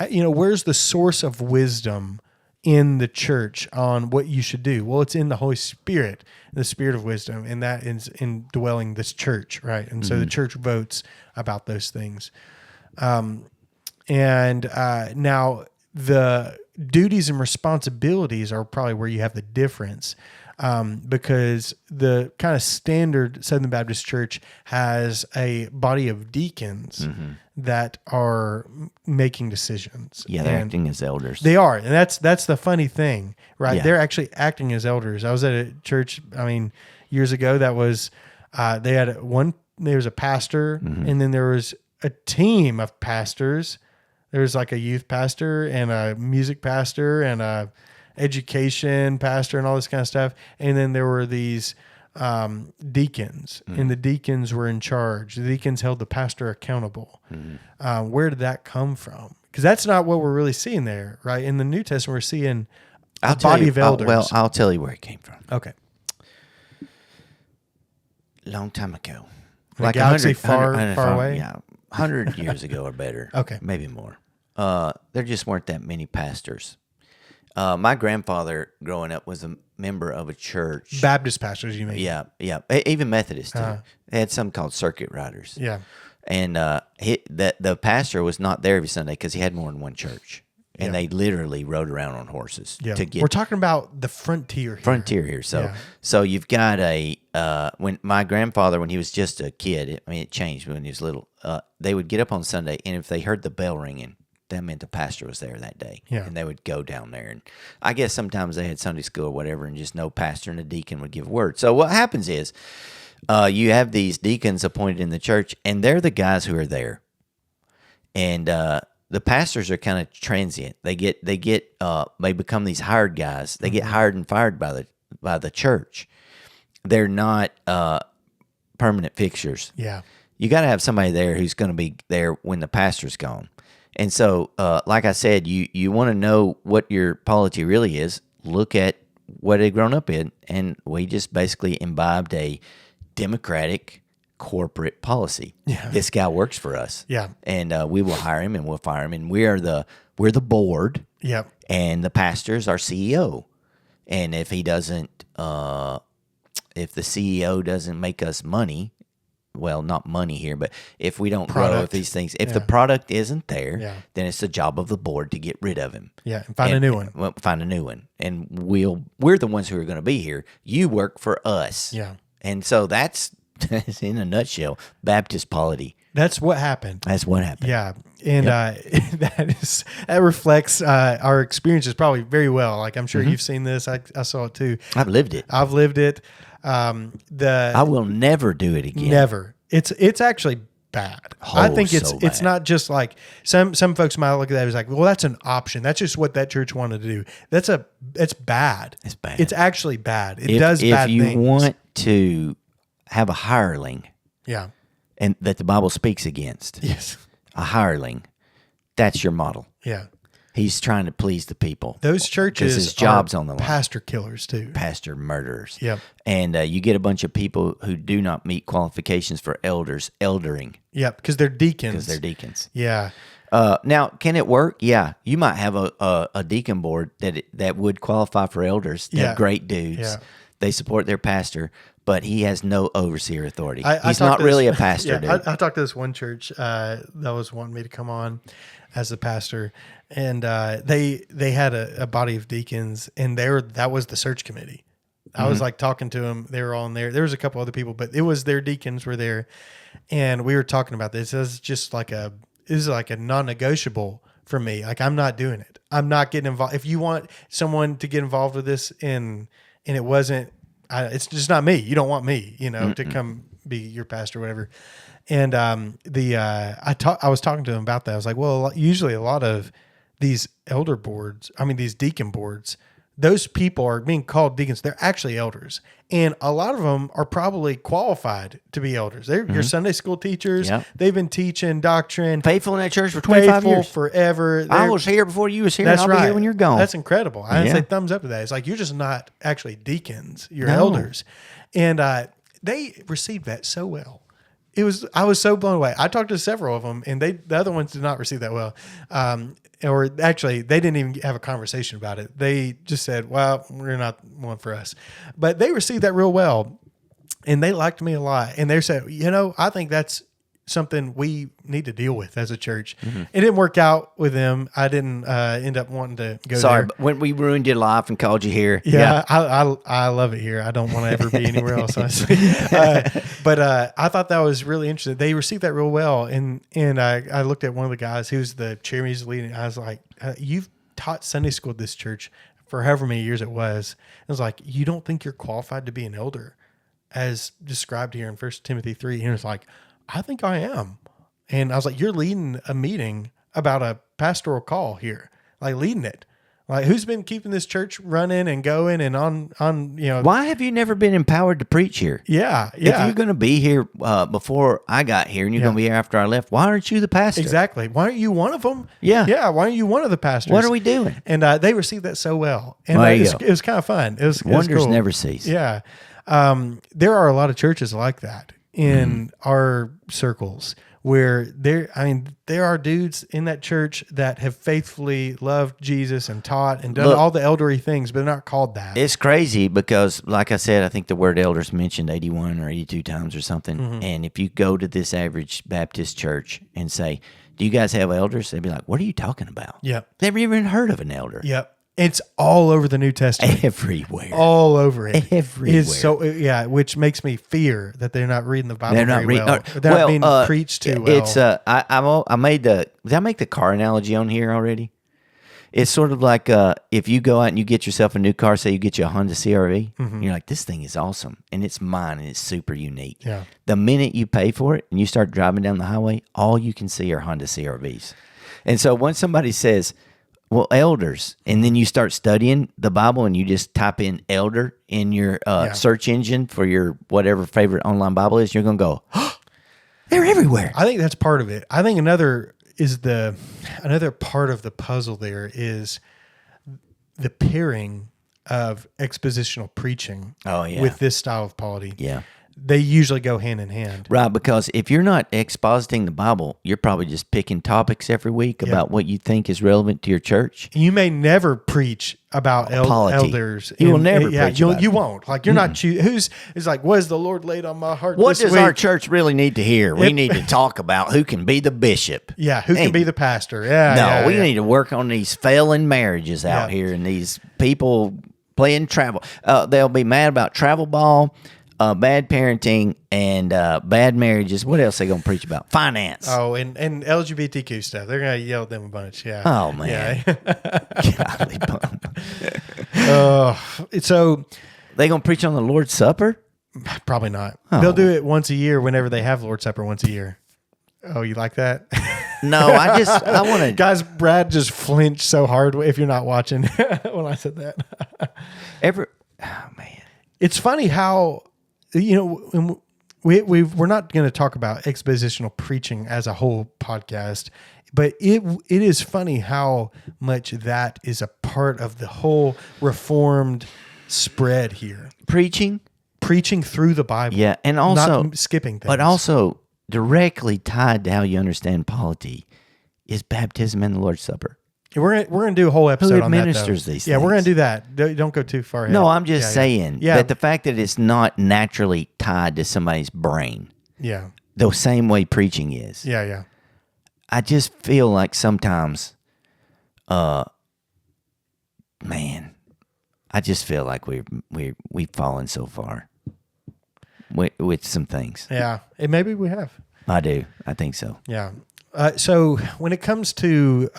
where's the source of wisdom in the church on what you should do? Well, it's in the Holy Spirit, the Spirit of wisdom, and that is indwelling this church, right? And so the church votes about those things. Now the duties and responsibilities are probably where you have the difference, because the kind of standard Southern Baptist Church has a body of deacons that are making decisions. Yeah, they're acting as elders. They are, and that's the funny thing, right? Yeah. They're actually acting as elders. I was at a church, years ago that was there was a pastor, and then there was a team of pastors. There was like a youth pastor and a music pastor and a education pastor and all this kind of stuff. And then there were these deacons, and the deacons were in charge. The deacons held the pastor accountable. Where did that come from? Because that's not what we're really seeing there, right? In the New Testament, we're seeing a body of elders. I'll tell you where it came from. Okay. Long time ago. Like a galaxy far away? Yeah, 100 years ago or better. Okay. Maybe more. There just weren't that many pastors. My grandfather, growing up, was a member of a church. Baptist pastors, you mean? Yeah. Even Methodist, too. They had some called circuit riders. Yeah. And the pastor was not there every Sunday because he had more than one church. And they literally rode around on horses to get. We're talking about the frontier here. Frontier here. So you've got when my grandfather, when he was just a kid, it changed when he was little. They would get up on Sunday, and if they heard the bell ringing, that meant the pastor was there that day. Yeah. And they would go down there. And I guess sometimes they had Sunday school or whatever, and just no pastor and a deacon would give a word. So what happens is you have these deacons appointed in the church, and they're the guys who are there. And the pastors are kind of transient. They become these hired guys. They get hired and fired by the church. They're not permanent fixtures. Yeah. You got to have somebody there who's going to be there when the pastor's gone. And so, like I said, you want to know what your polity really is. Look at what they've grown up in, and we just basically imbibed a democratic corporate policy. Yeah. This guy works for us. Yeah. And we will hire him and we'll fire him, and we're the board. Yep. And the pastor's our CEO. And if he doesn't, if the CEO doesn't make us money, well, not money here, but if we don't grow with these things, if the product isn't there, then it's the job of the board to get rid of him. Yeah, and find a new one. Well, find a new one. And we're the ones who are going to be here. You work for us. Yeah. And so that's, in a nutshell, Baptist polity. That's what happened. That's what happened. Yeah. And that reflects our experiences probably very well. Like, I'm sure you've seen this. I saw it too. I've lived it. I will never do it again. Never. It's actually bad. I think it's bad. not just like some folks might look at that as like, well, that's an option. That's just what that church wanted to do. It's bad. It's bad. It's actually bad. It does bad things. If you want to have a hireling, and that the Bible speaks against, a hireling, that's your model. Yeah. He's trying to please the people. Those churches his job's on the line. Pastor killers too. Pastor murderers. Yep. And you get a bunch of people who do not meet qualifications for eldering. Yep, because they're deacons. Yeah. Now, can it work? Yeah. You might have a deacon board that would qualify for elders. They're great dudes. Yeah. They support their pastor, but he has no overseer authority. I He's talked not to really this- a pastor, dude. I talked to this one church that was wanting me to come on as the pastor, and they had a body of deacons, and that was the search committee. I was like talking to them. They were all in there. There was a couple other people, but it was their deacons were there, and we were talking about this. This is like a non-negotiable for me. Like, I'm not doing it. I'm not getting involved. If you want someone to get involved with this, and it wasn't, it's just not me. You don't want me, to come be your pastor or whatever. And I was talking to him about that. I was like, well, usually a lot of these these deacon boards, those people are being called deacons. They're actually elders. And a lot of them are probably qualified to be elders. They're your Sunday school teachers. Yep. They've been teaching doctrine. Faithful in that church for 25 years. Forever. I was here before you was here, That's and I'll be here when you're gone. That's incredible. I Yeah. say thumbs up to that. It's like, you're just not actually deacons. You're No. elders. And they received that so well. I was so blown away. I talked to several of them, and the other ones did not receive that well. Or actually, they didn't even have a conversation about it. They just said, well, we're not one for us. But they received that real well, and they liked me a lot. And they said, I think that's something we need to deal with as a church. It didn't work out with them. I didn't end up wanting to go Sorry, there. but when we ruined your life and called you here. Yeah, I love it here. I don't want to ever be anywhere else, honestly. But I thought that was really interesting. They received that real well, and I looked at one of the guys who's the chairman, he's leading. I was like, you've taught Sunday school at this church for however many years it was. I was like, you don't think you're qualified to be an elder, as described here in 1 Timothy 3? And he was like, I think I am. And I was like, you're leading a meeting about a pastoral call here, like leading it. Like, who's been keeping this church running and going and on? Why have you never been empowered to preach here? Yeah. If you're going to be here before I got here, and you're going to be here after I left, why aren't you the pastor? Exactly. Why aren't you one of them? Yeah. Yeah. Why aren't you one of the pastors? What are we doing? And they received that so well. And There it you was, go. it was kind of fun. It was Wonders cool. never cease. Yeah. There are a lot of churches like that in our circles, where there are dudes in that church that have faithfully loved Jesus and taught and done all the elderly things, but they're not called that. It's crazy because, like I said, I think the word elders mentioned 81 or 82 times or something. And if you go to this average Baptist church and say, do you guys have elders? They'd be like, what are you talking about? Yep. They've never even heard of an elder. Yep. It's all over the New Testament. Everywhere. All over it. Everywhere. It's so, which makes me fear that they're not reading the Bible They're not very reading. well. They're not being preached too well. It's I made did I make the car analogy on here already? It's sort of like if you go out and you get yourself a new car, say you get you a Honda CRV, and you're like, this thing is awesome, and it's mine, and it's super unique. Yeah. The minute you pay for it and you start driving down the highway, all you can see are Honda CRVs. And so when somebody says, well, elders, and then you start studying the Bible and you just type in elder in your search engine for your whatever favorite online Bible is, you're going to go, oh, they're everywhere. I think that's part of it. I think another part of the puzzle there is the pairing of expositional preaching with this style of polity. Yeah. They usually go hand in hand. Right, because if you're not expositing the Bible, you're probably just picking topics every week about what you think is relevant to your church. You may never preach about elders. You will never preach about you won't. Like, you're not choosing. It's like, what has the Lord laid on my heart What this does week? our church really need to hear? We need to talk about who can be the bishop. Yeah, who can Hey, be the pastor? Yeah, No, we yeah. need to work on these failing marriages out here and these people playing travel. They'll be mad about travel ball, bad parenting, and bad marriages. What else are they going to preach about? Finance. Oh, and LGBTQ stuff. They're going to yell at them a bunch. Yeah. Oh, man. Yeah. Golly bum. So They going to preach on the Lord's Supper? probably not. Oh. They'll do it once a year whenever they have Lord's Supper once a year. Oh, you like that? No, I want to. Guys, Brad just flinched so hard if you're not watching when I said that. Oh, man. It's funny how, we're not going to talk about expositional preaching as a whole podcast, but it is funny how much that is a part of the whole Reformed spread here. Preaching Through the Bible. Yeah, and also not skipping things. But also directly tied to how you understand polity is baptism and the Lord's Supper. We're gonna do a whole episode on that. administers these Yeah, we're things? gonna do that. Don't go too far ahead. No, I'm just saying Yeah. that the fact that it's not naturally tied to somebody's brain, Yeah. the same way preaching is. Yeah. Yeah. I just feel like sometimes, man, I just feel like we've fallen so far with some things. Yeah. And maybe we have. I do. I think so. Yeah. So when it comes to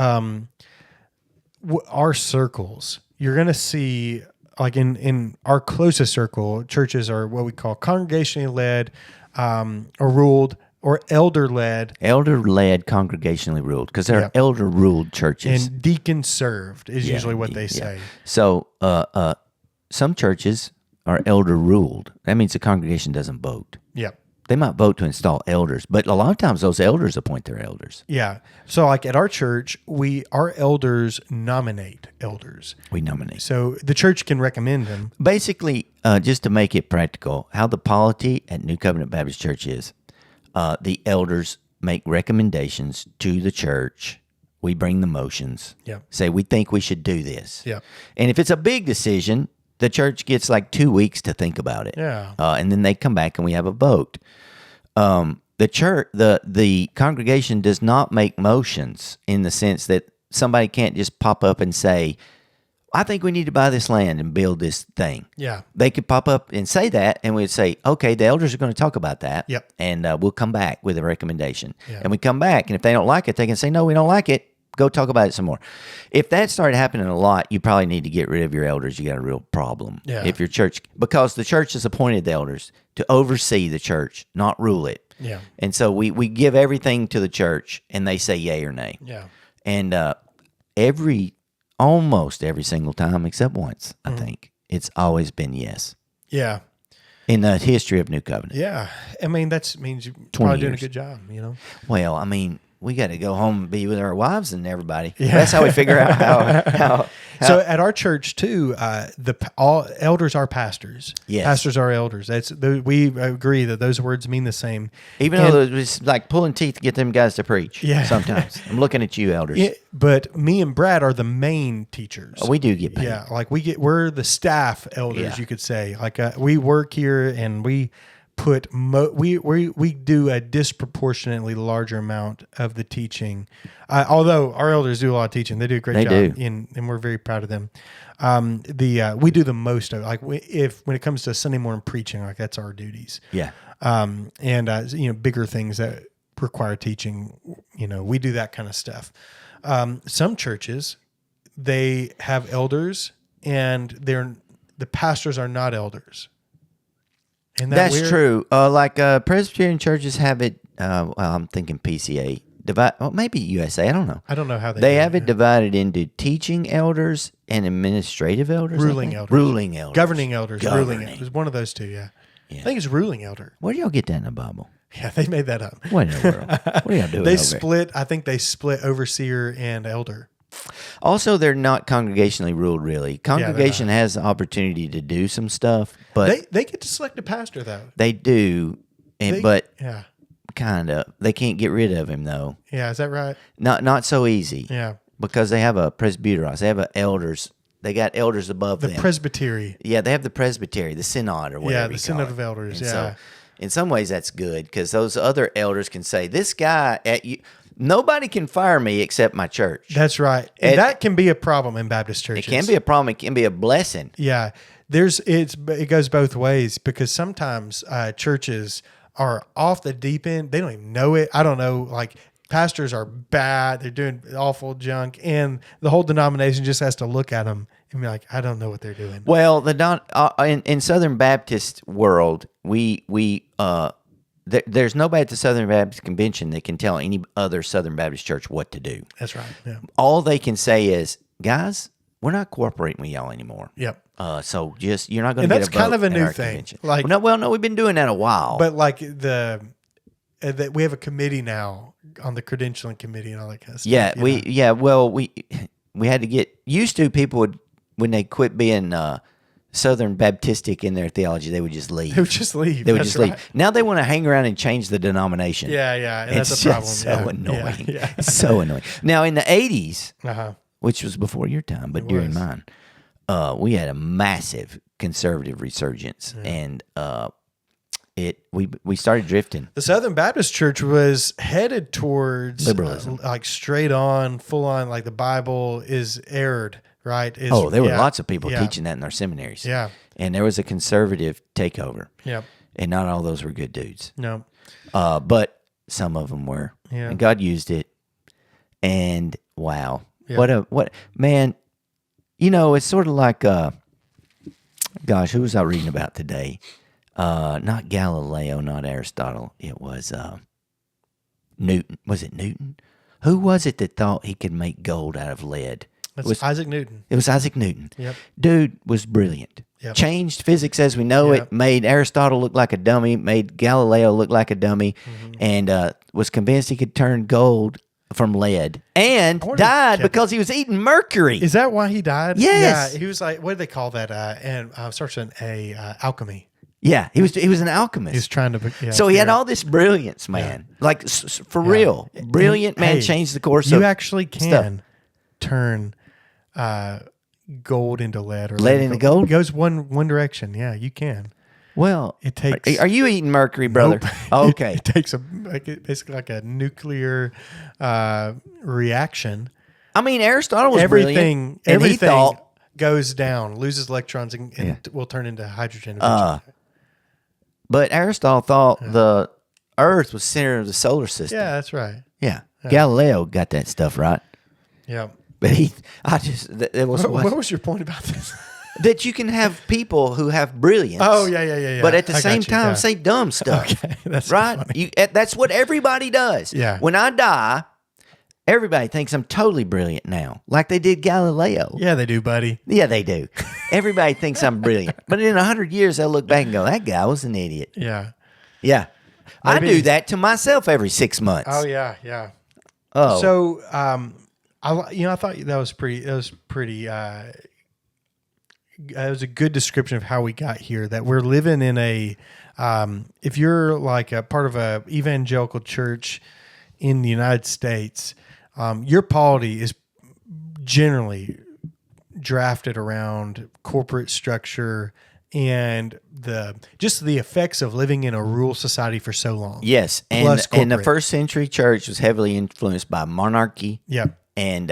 our circles, you're going to see, like in our closest circle, churches are what we call congregationally led, or ruled, or elder led. Elder led, congregationally ruled, because there are elder ruled churches. And deacon served is usually what they say. So some churches are elder ruled. That means the congregation doesn't vote. Yep. They might vote to install elders, but a lot of times those elders appoint their elders. Yeah. So like at our church, our elders nominate elders. We nominate. So the church can recommend them. Basically, just to make it practical, how the polity at New Covenant Baptist Church is, the elders make recommendations to the church. We bring the motions. Yeah. Say, we think we should do this. Yeah. And if it's a big decision, the church gets like 2 weeks to think about it. Yeah. And then they come back and we have a vote. The congregation does not make motions in the sense that somebody can't just pop up and say, I think we need to buy this land and build this thing. Yeah. They could pop up and say that, and we'd say, okay, the elders are going to talk about that. Yep. And we'll come back with a recommendation. Yeah. And we come back, and if they don't like it, they can say, no, we don't like it. Go talk about it some more. If that started happening a lot, you probably need to get rid of your elders. You got a real problem. Yeah. If your church, because the church has appointed the elders to oversee the church, not rule it. Yeah. And so we give everything to the church, and they say yay or nay. Yeah. And almost every single time, except once, I think, it's always been yes. Yeah. In the history of New Covenant. Yeah. I mean, that means you're probably doing a years. good job, you know? Well, I mean, we got to go home and be with our wives and everybody. Yeah. That's how we figure out how. So at our church too, all elders are pastors. Yes. Pastors are elders. We agree that those words mean the same. Even though it's like pulling teeth to get them guys to preach. Yeah. Sometimes I'm looking at you, elders. But me and Brad are the main teachers. We do get paid. Yeah, like we're the staff elders, you could say. Like we work here and we put we do a disproportionately larger amount of the teaching. Although our elders do a lot of teaching, they do a great job, and we're very proud of them. We do the most of it. Like when it comes to Sunday morning preaching, like that's our duties. Yeah. Bigger things that require teaching, we do that kind of stuff. Some churches, they have elders, and the pastors are not elders. Isn't that That's weird? true. Presbyterian churches have it. I'm thinking PCA. Maybe USA. I don't know. I don't know how They do have it divided into teaching elders and administrative elders. Ruling elders. Ruling elders. Governing elders. Ruling Governing. elders. One of those two, yeah. I think it's ruling elder. Where do y'all get that in the Bible? Yeah, they made that up. What in the world? What are y'all doing I think they split overseer and elder. Also, they're not congregationally ruled, really. Congregation has the opportunity to do some stuff, but they get to select a pastor, though. they do, but Yeah. kind of. They can't get rid of him, though. Yeah, is that right? Not so easy. Yeah. Because they have a presbyteros. They have elders. They got elders above them. The presbytery. Yeah, they have the presbytery, the synod, or whatever. Yeah, the synod of elders. And yeah. So, in some ways, that's good because those other elders can say, "This guy at you." Nobody can fire me except my church. That's right. And that can be a problem in Baptist churches. It can be a problem. It can be a blessing. Yeah. It goes both ways because sometimes churches are off the deep end. They don't even know it. I don't know. Like pastors are bad. They're doing awful junk. And the whole denomination just has to look at them and be like, I don't know what they're doing. Well, in Southern Baptist world, there's nobody at the Southern Baptist Convention that can tell any other Southern Baptist church what to do. That's right. Yeah. All they can say is, guys, we're not cooperating with y'all anymore. Yep. So just you're not going to get a vote. That's kind of a at new our thing. convention. Like, no, we've been doing that a while. But like that we have a committee now on the credentialing committee and all that kind of stuff. Yeah, we had to get used to people when they quit being Southern Baptistic in their theology, they would just leave. They would just leave. They would just leave. Now they want to hang around and change the denomination. Yeah, and it's that's a problem. just so annoying. Yeah. It's so annoying. Now in the 80s, which was before your time, but It during was. mine, we had a massive conservative resurgence, and we started drifting. The Southern Baptist Church was headed towards Liberalism. like straight on, full on, like the Bible is erred, right? There were lots of people yeah, teaching that in our seminaries. Yeah. And there was a conservative takeover. Yeah. And not all those were good dudes. No. But some of them were. Yeah. And God used it. And wow. Yeah. What man, it's sort of like gosh, who was I reading about today? Not Galileo, not Aristotle. It was Newton. Was it Newton? Who was it that thought he could make gold out of lead? That's Isaac Newton. It was Isaac Newton. Yep. Dude was brilliant. Yep. Changed physics as we know Yep. it, made Aristotle look like a dummy, made Galileo look like a dummy, and was convinced he could turn gold from lead, and wonder died if- because he was eating mercury. Is that why he died? Yes. Yeah. He was like, what do they call that? And starts with alchemy. Yeah, he was an He was alchemist. trying to. Yeah, So he had figure all this brilliance, man. Like for real, brilliant man. Hey, Changed the course. You of actually can turn gold into lead, or Lead into gold? It goes one direction. Yeah, you can. Well, It takes. are you eating mercury, brother? Nope. Oh, okay. It takes basically like a nuclear reaction. I mean, Aristotle was brilliant, and he Everything thought. goes down, loses electrons, and Yeah. will turn into hydrogen. Eventually. But Aristotle thought the Earth was center of the solar system. Yeah, that's right. Yeah. Galileo got that stuff right. Yeah. But it was What was your point about this? that you can have people who have brilliance. Oh, yeah. But at the I got same you, time, yeah. say dumb stuff. Okay, that's right. funny. That's what everybody does. Yeah. When I die, everybody thinks I'm totally brilliant now, like they did Galileo. Yeah, they do, buddy. Yeah, they do. Everybody thinks I'm brilliant. But in 100 years, they'll look back and go, that guy was an idiot. Yeah. Yeah. I Maybe- do that to myself every 6 months. Oh, yeah. Oh. So, I thought that was pretty. It was a good description of how we got here. That we're living in a. If you're like a part of a evangelical church in the United States, your polity is generally drafted around corporate structure and the effects of living in a rural society for so long. Yes. Plus And the corporate. first century church was heavily influenced by monarchy Yep. and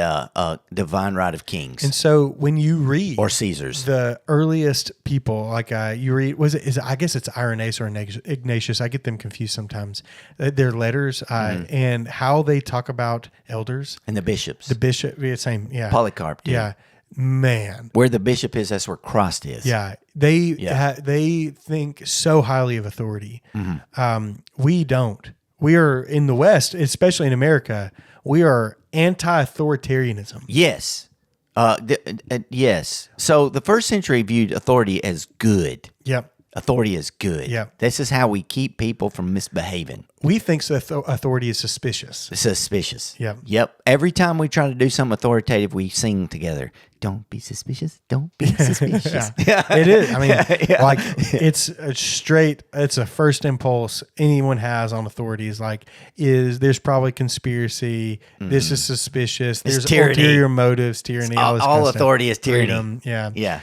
divine right of kings And so when you read or Caesars. the earliest people, like you read, I guess it's Irenaeus or Ignatius. I get them confused sometimes. Their letters and how they talk about elders, And the bishops. the bishop, same, yeah, Polycarp did. yeah, man, Where the bishop is, that's where Christ is. yeah. They think so highly of authority. We don't. We are in the West, especially in America. We are anti-authoritarianism. Yes. Yes. So the first century viewed authority as good. Yep. Authority is good. Yep. This is how we keep people from misbehaving. We think authority is suspicious. Suspicious. Yep. Yep. Every time we try to do something authoritative, we sing together. Don't be suspicious. Don't be suspicious. It is. I mean, like it's a first impulse anyone has on authority is like, there's probably conspiracy. This is suspicious. There's tyranny. ulterior motives, tyranny. All this kind All of stuff. authority is tyranny. Freedom, yeah. Yeah.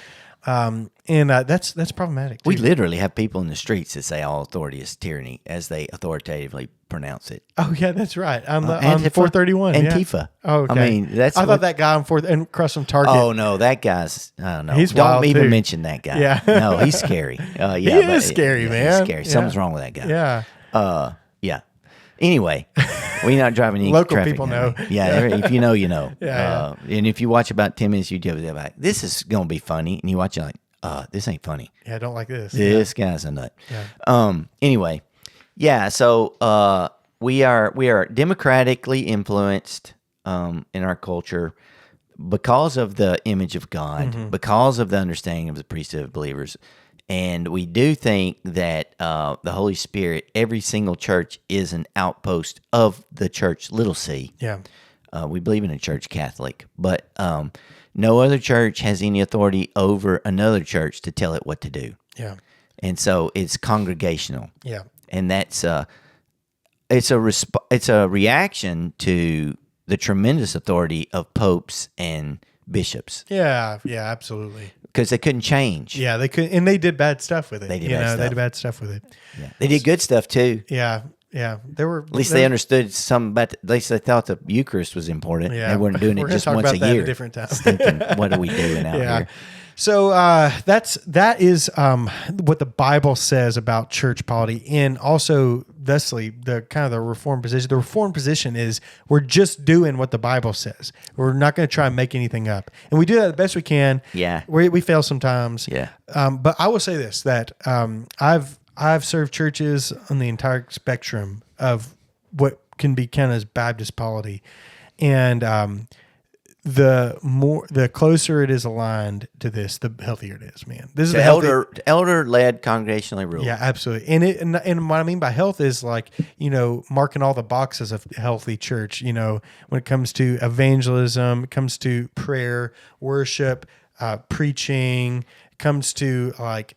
And that's problematic. We too. literally have people in the streets that say all authority is tyranny as they authoritatively pronounce it. Oh yeah, that's right. On Antifa? 431. Antifa. Yeah. Oh, okay. I mean, that's I what- thought that guy on across from Target. Oh no, that guy's. I don't know. He's Don't wild, even too. mention that guy. Yeah. No, he's scary. Yeah, He is scary, man. He's scary. Yeah. Something's wrong with that guy. Yeah. Yeah. Anyway, we're not driving any Local traffic people now. know. Yeah, if you know, you know. Yeah, And if you watch about 10 minutes YouTube, they're like, this is gonna be funny, and you watch it like, this ain't funny. Yeah, I don't like this. This guy's a nut. Yeah. Anyway, yeah. So we are democratically influenced in our culture because of the image of God, because of the understanding of the priesthood of believers, and we do think that the Holy Spirit, every single church is an outpost of the church, little c. Yeah. We believe in a church Catholic, but no other church has any authority over another church to tell it what to do. Yeah. And so it's congregational. Yeah. And that's it's a reaction to the tremendous authority of popes and bishops. Yeah, absolutely. Because they couldn't change. Yeah, they could, and they did bad stuff with it. They did They did bad stuff with it. Yeah. They did good stuff too. Yeah. There were At least they understood something about. At least they thought the Eucharist was important. Yeah, They weren't doing it just once a year. At a different time. Thinking, what are we doing out here? So that is what the Bible says about church polity, and also thusly the kind of the Reformed position. The Reformed position is we're just doing what the Bible says. We're not going to try and make anything up, and we do that the best we can. Yeah, we fail sometimes. Yeah, but I will say this: that I've served churches on the entire spectrum of what can be counted as Baptist polity, and the closer it is aligned to this, the healthier it is, man. This is the elder-led congregationally ruled. Yeah, absolutely. And what I mean by health is like, marking all the boxes of healthy church, when it comes to evangelism, it comes to prayer, worship, preaching, it comes to like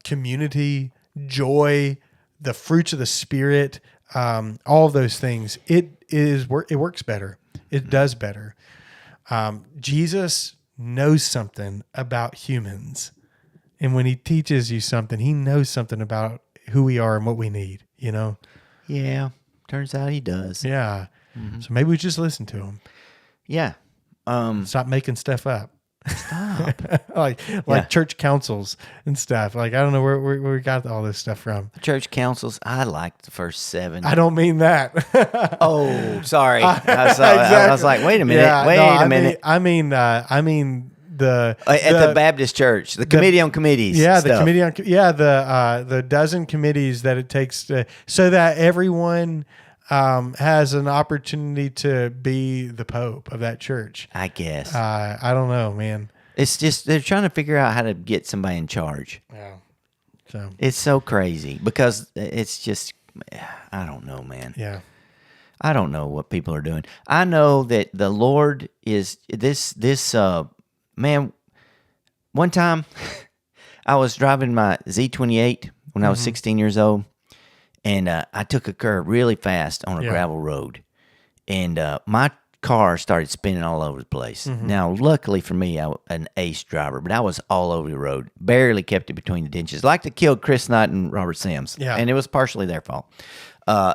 community, joy, the fruits of the Spirit, all of those things. It works better. It does better. Jesus knows something about humans. And when he teaches you something, he knows something about who we are and what we need, Yeah. Turns out he does. Yeah. Mm-hmm. So maybe we just listen to him. Yeah. Stop making stuff up. Stop. like church councils and stuff. Like, I don't know where we got all this stuff from. Church councils, I liked the first 7. I don't mean that. Oh, sorry. I was like, wait a minute. A minute. I mean the at the Baptist church, the committee on committees. Yeah, stuff. the committee on the dozen committees that it takes so that everyone has an opportunity to be the pope of that church. I guess. I don't know, man. It's just they're trying to figure out how to get somebody in charge. Yeah. So it's so crazy because it's just, I don't know, man. Yeah. I don't know what people are doing. I know that the Lord is this man. One time, I was driving my Z28 when I was 16 years old. And I took a curve really fast on a gravel road. And my car started spinning all over the place. Mm-hmm. Now, luckily for me, I'm an ace driver, but I was all over the road. Barely kept it between the ditches. Like to kill Chris Knight and Robert Sims. Yeah. And it was partially their fault.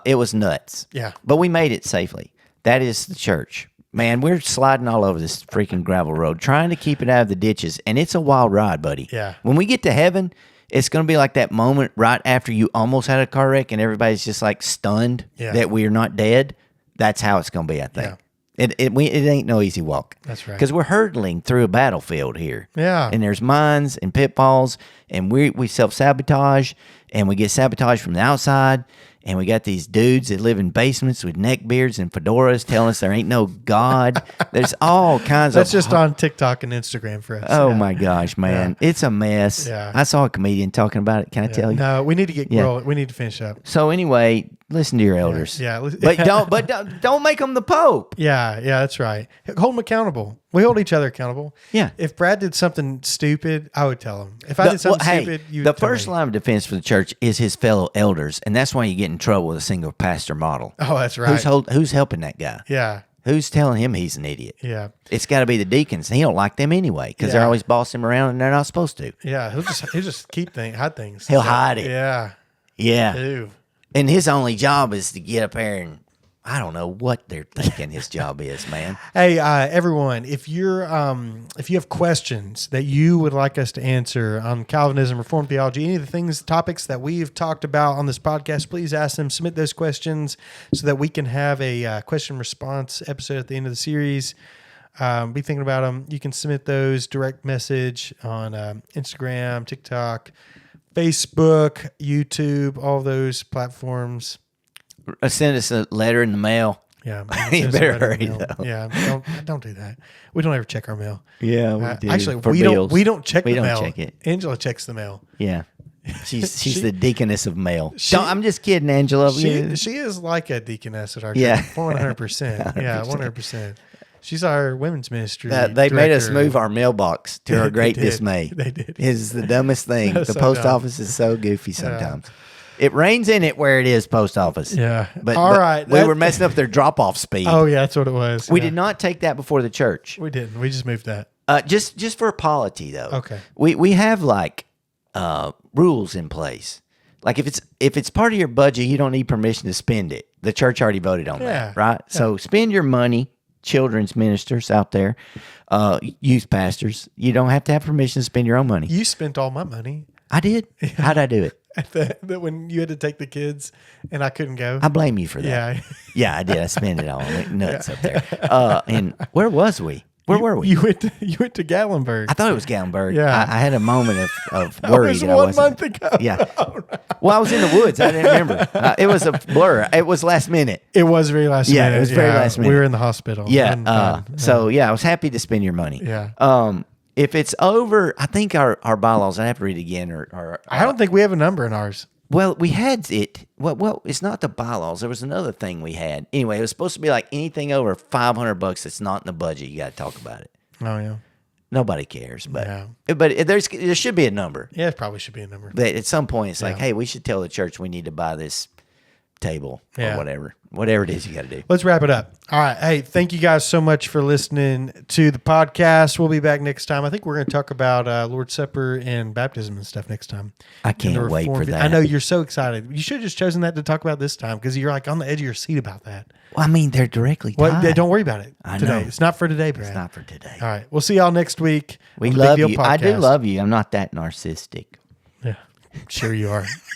It was nuts. Yeah. But we made it safely. That is the church. Man, we're sliding all over this freaking gravel road, trying to keep it out of the ditches. And it's a wild ride, buddy. Yeah. When we get to heaven, it's going to be like that moment right after you almost had a car wreck and everybody's just like stunned that we are not dead. That's how it's going to be, I think. Yeah. It ain't no easy walk. That's right. Because we're hurtling through a battlefield here. Yeah. And there's mines and pitfalls, and we self-sabotage, and we get sabotaged from the outside, and we got these dudes that live in basements with neck beards and fedoras telling us there ain't no God. There's all kinds That's just on TikTok and Instagram for us. Oh, my gosh, man. Yeah. It's a mess. Yeah. I saw a comedian talking about it. Can I tell you? No, we need to get rolling. We need to finish up. So anyway, listen to your elders. Yeah. But don't make them the Pope. Yeah, that's right. Hold them accountable. We hold each other accountable. Yeah. If Brad did something stupid, I would tell him. If I did something stupid, you would the tell first me. line of defense for the church is his fellow elders, and that's why you get in trouble with a single pastor model. Oh, that's right. Who's helping that guy? Yeah. Who's telling him he's an idiot? Yeah. It's got to be the deacons. He don't like them anyway because they're always bossing him around and they're not supposed to. Yeah, he'll just hide things. He'll hide it. Yeah. Yeah. Ew. And his only job is to get up there and I don't know what they're thinking his job is, man. Hey, everyone, if you have questions that you would like us to answer on Calvinism, Reformed theology, any of the topics that we've talked about on this podcast, please ask them, submit those questions so that we can have a question response episode at the end of the series. Be thinking about them. You can submit those direct message on Instagram, TikTok, Facebook, YouTube, all those platforms. Send us a letter in the mail. Yeah, you better hurry though. Yeah, don't do that. We don't ever check our mail. Yeah, we do. Actually, For we bills. don't check the mail. Check it. Angela checks the mail. Yeah, she's the deaconess of mail. I'm just kidding, Angela. She is like a deaconess at our church. 100%. Yeah, 100%. She's our women's ministry. They made us move our mailbox to our great dismay. They did. It's the dumbest thing. The post office is so goofy sometimes. It rains in it where it is post office. Yeah. But, All but right. we were messing up their drop-off speed. Oh, yeah, that's what it was. We Yeah. did not take that before the church. We didn't. We just moved that. Just for polity, though. Okay. We have like rules in place. Like if it's part of your budget, you don't need permission to spend it. The church already voted on Yeah. that, right? Yeah. So spend your money, children's ministers out there, youth pastors. You don't have to have permission to spend your own money. You spent all my money. I did. How'd I do it? When you had to take the kids and I couldn't go. I blame you for that. Yeah. Yeah, I did. I spent it all. I went nuts up there. And where was we? Where were we? You went to Gatlinburg. I thought it was Gallenberg. Yeah. I had a moment of worry. It was that I 1 wasn't. month ago. Yeah. Well, I was in the woods. I didn't remember. It was a blur. It was last minute. It was very last minute. Yeah, it was very last minute. We were in the hospital. Yeah. So yeah, I was happy to spend your money. Yeah. If it's over, I think our bylaws. I have to read it again. I don't think we have a number in ours. Well, we had it. Well, it's not the bylaws. There was another thing we had. Anyway, it was supposed to be like anything over $500 that's not in the budget. You got to talk about it. Oh yeah. Nobody cares, but Yeah. there should be a number. Yeah, it probably should be a number. But at some point, it's like, hey, we should tell the church we need to buy this table or whatever it is you got to do. Let's wrap it up. All right. Hey, thank you guys so much for listening to the podcast. We'll be back next time. I think we're going to talk about Lord's Supper and baptism and stuff next time. I can't wait for that. I know you're so excited. You should have just chosen that to talk about this time because you're like on the edge of your seat about that. Well, I mean, they're directly tied. Well, don't worry about it I today. know. It's not for today, Brad. It's not for today. All right. We'll see y'all next week. We on the Big love Deal you. I do Podcast. love you. I'm not that narcissistic. Yeah, sure you are.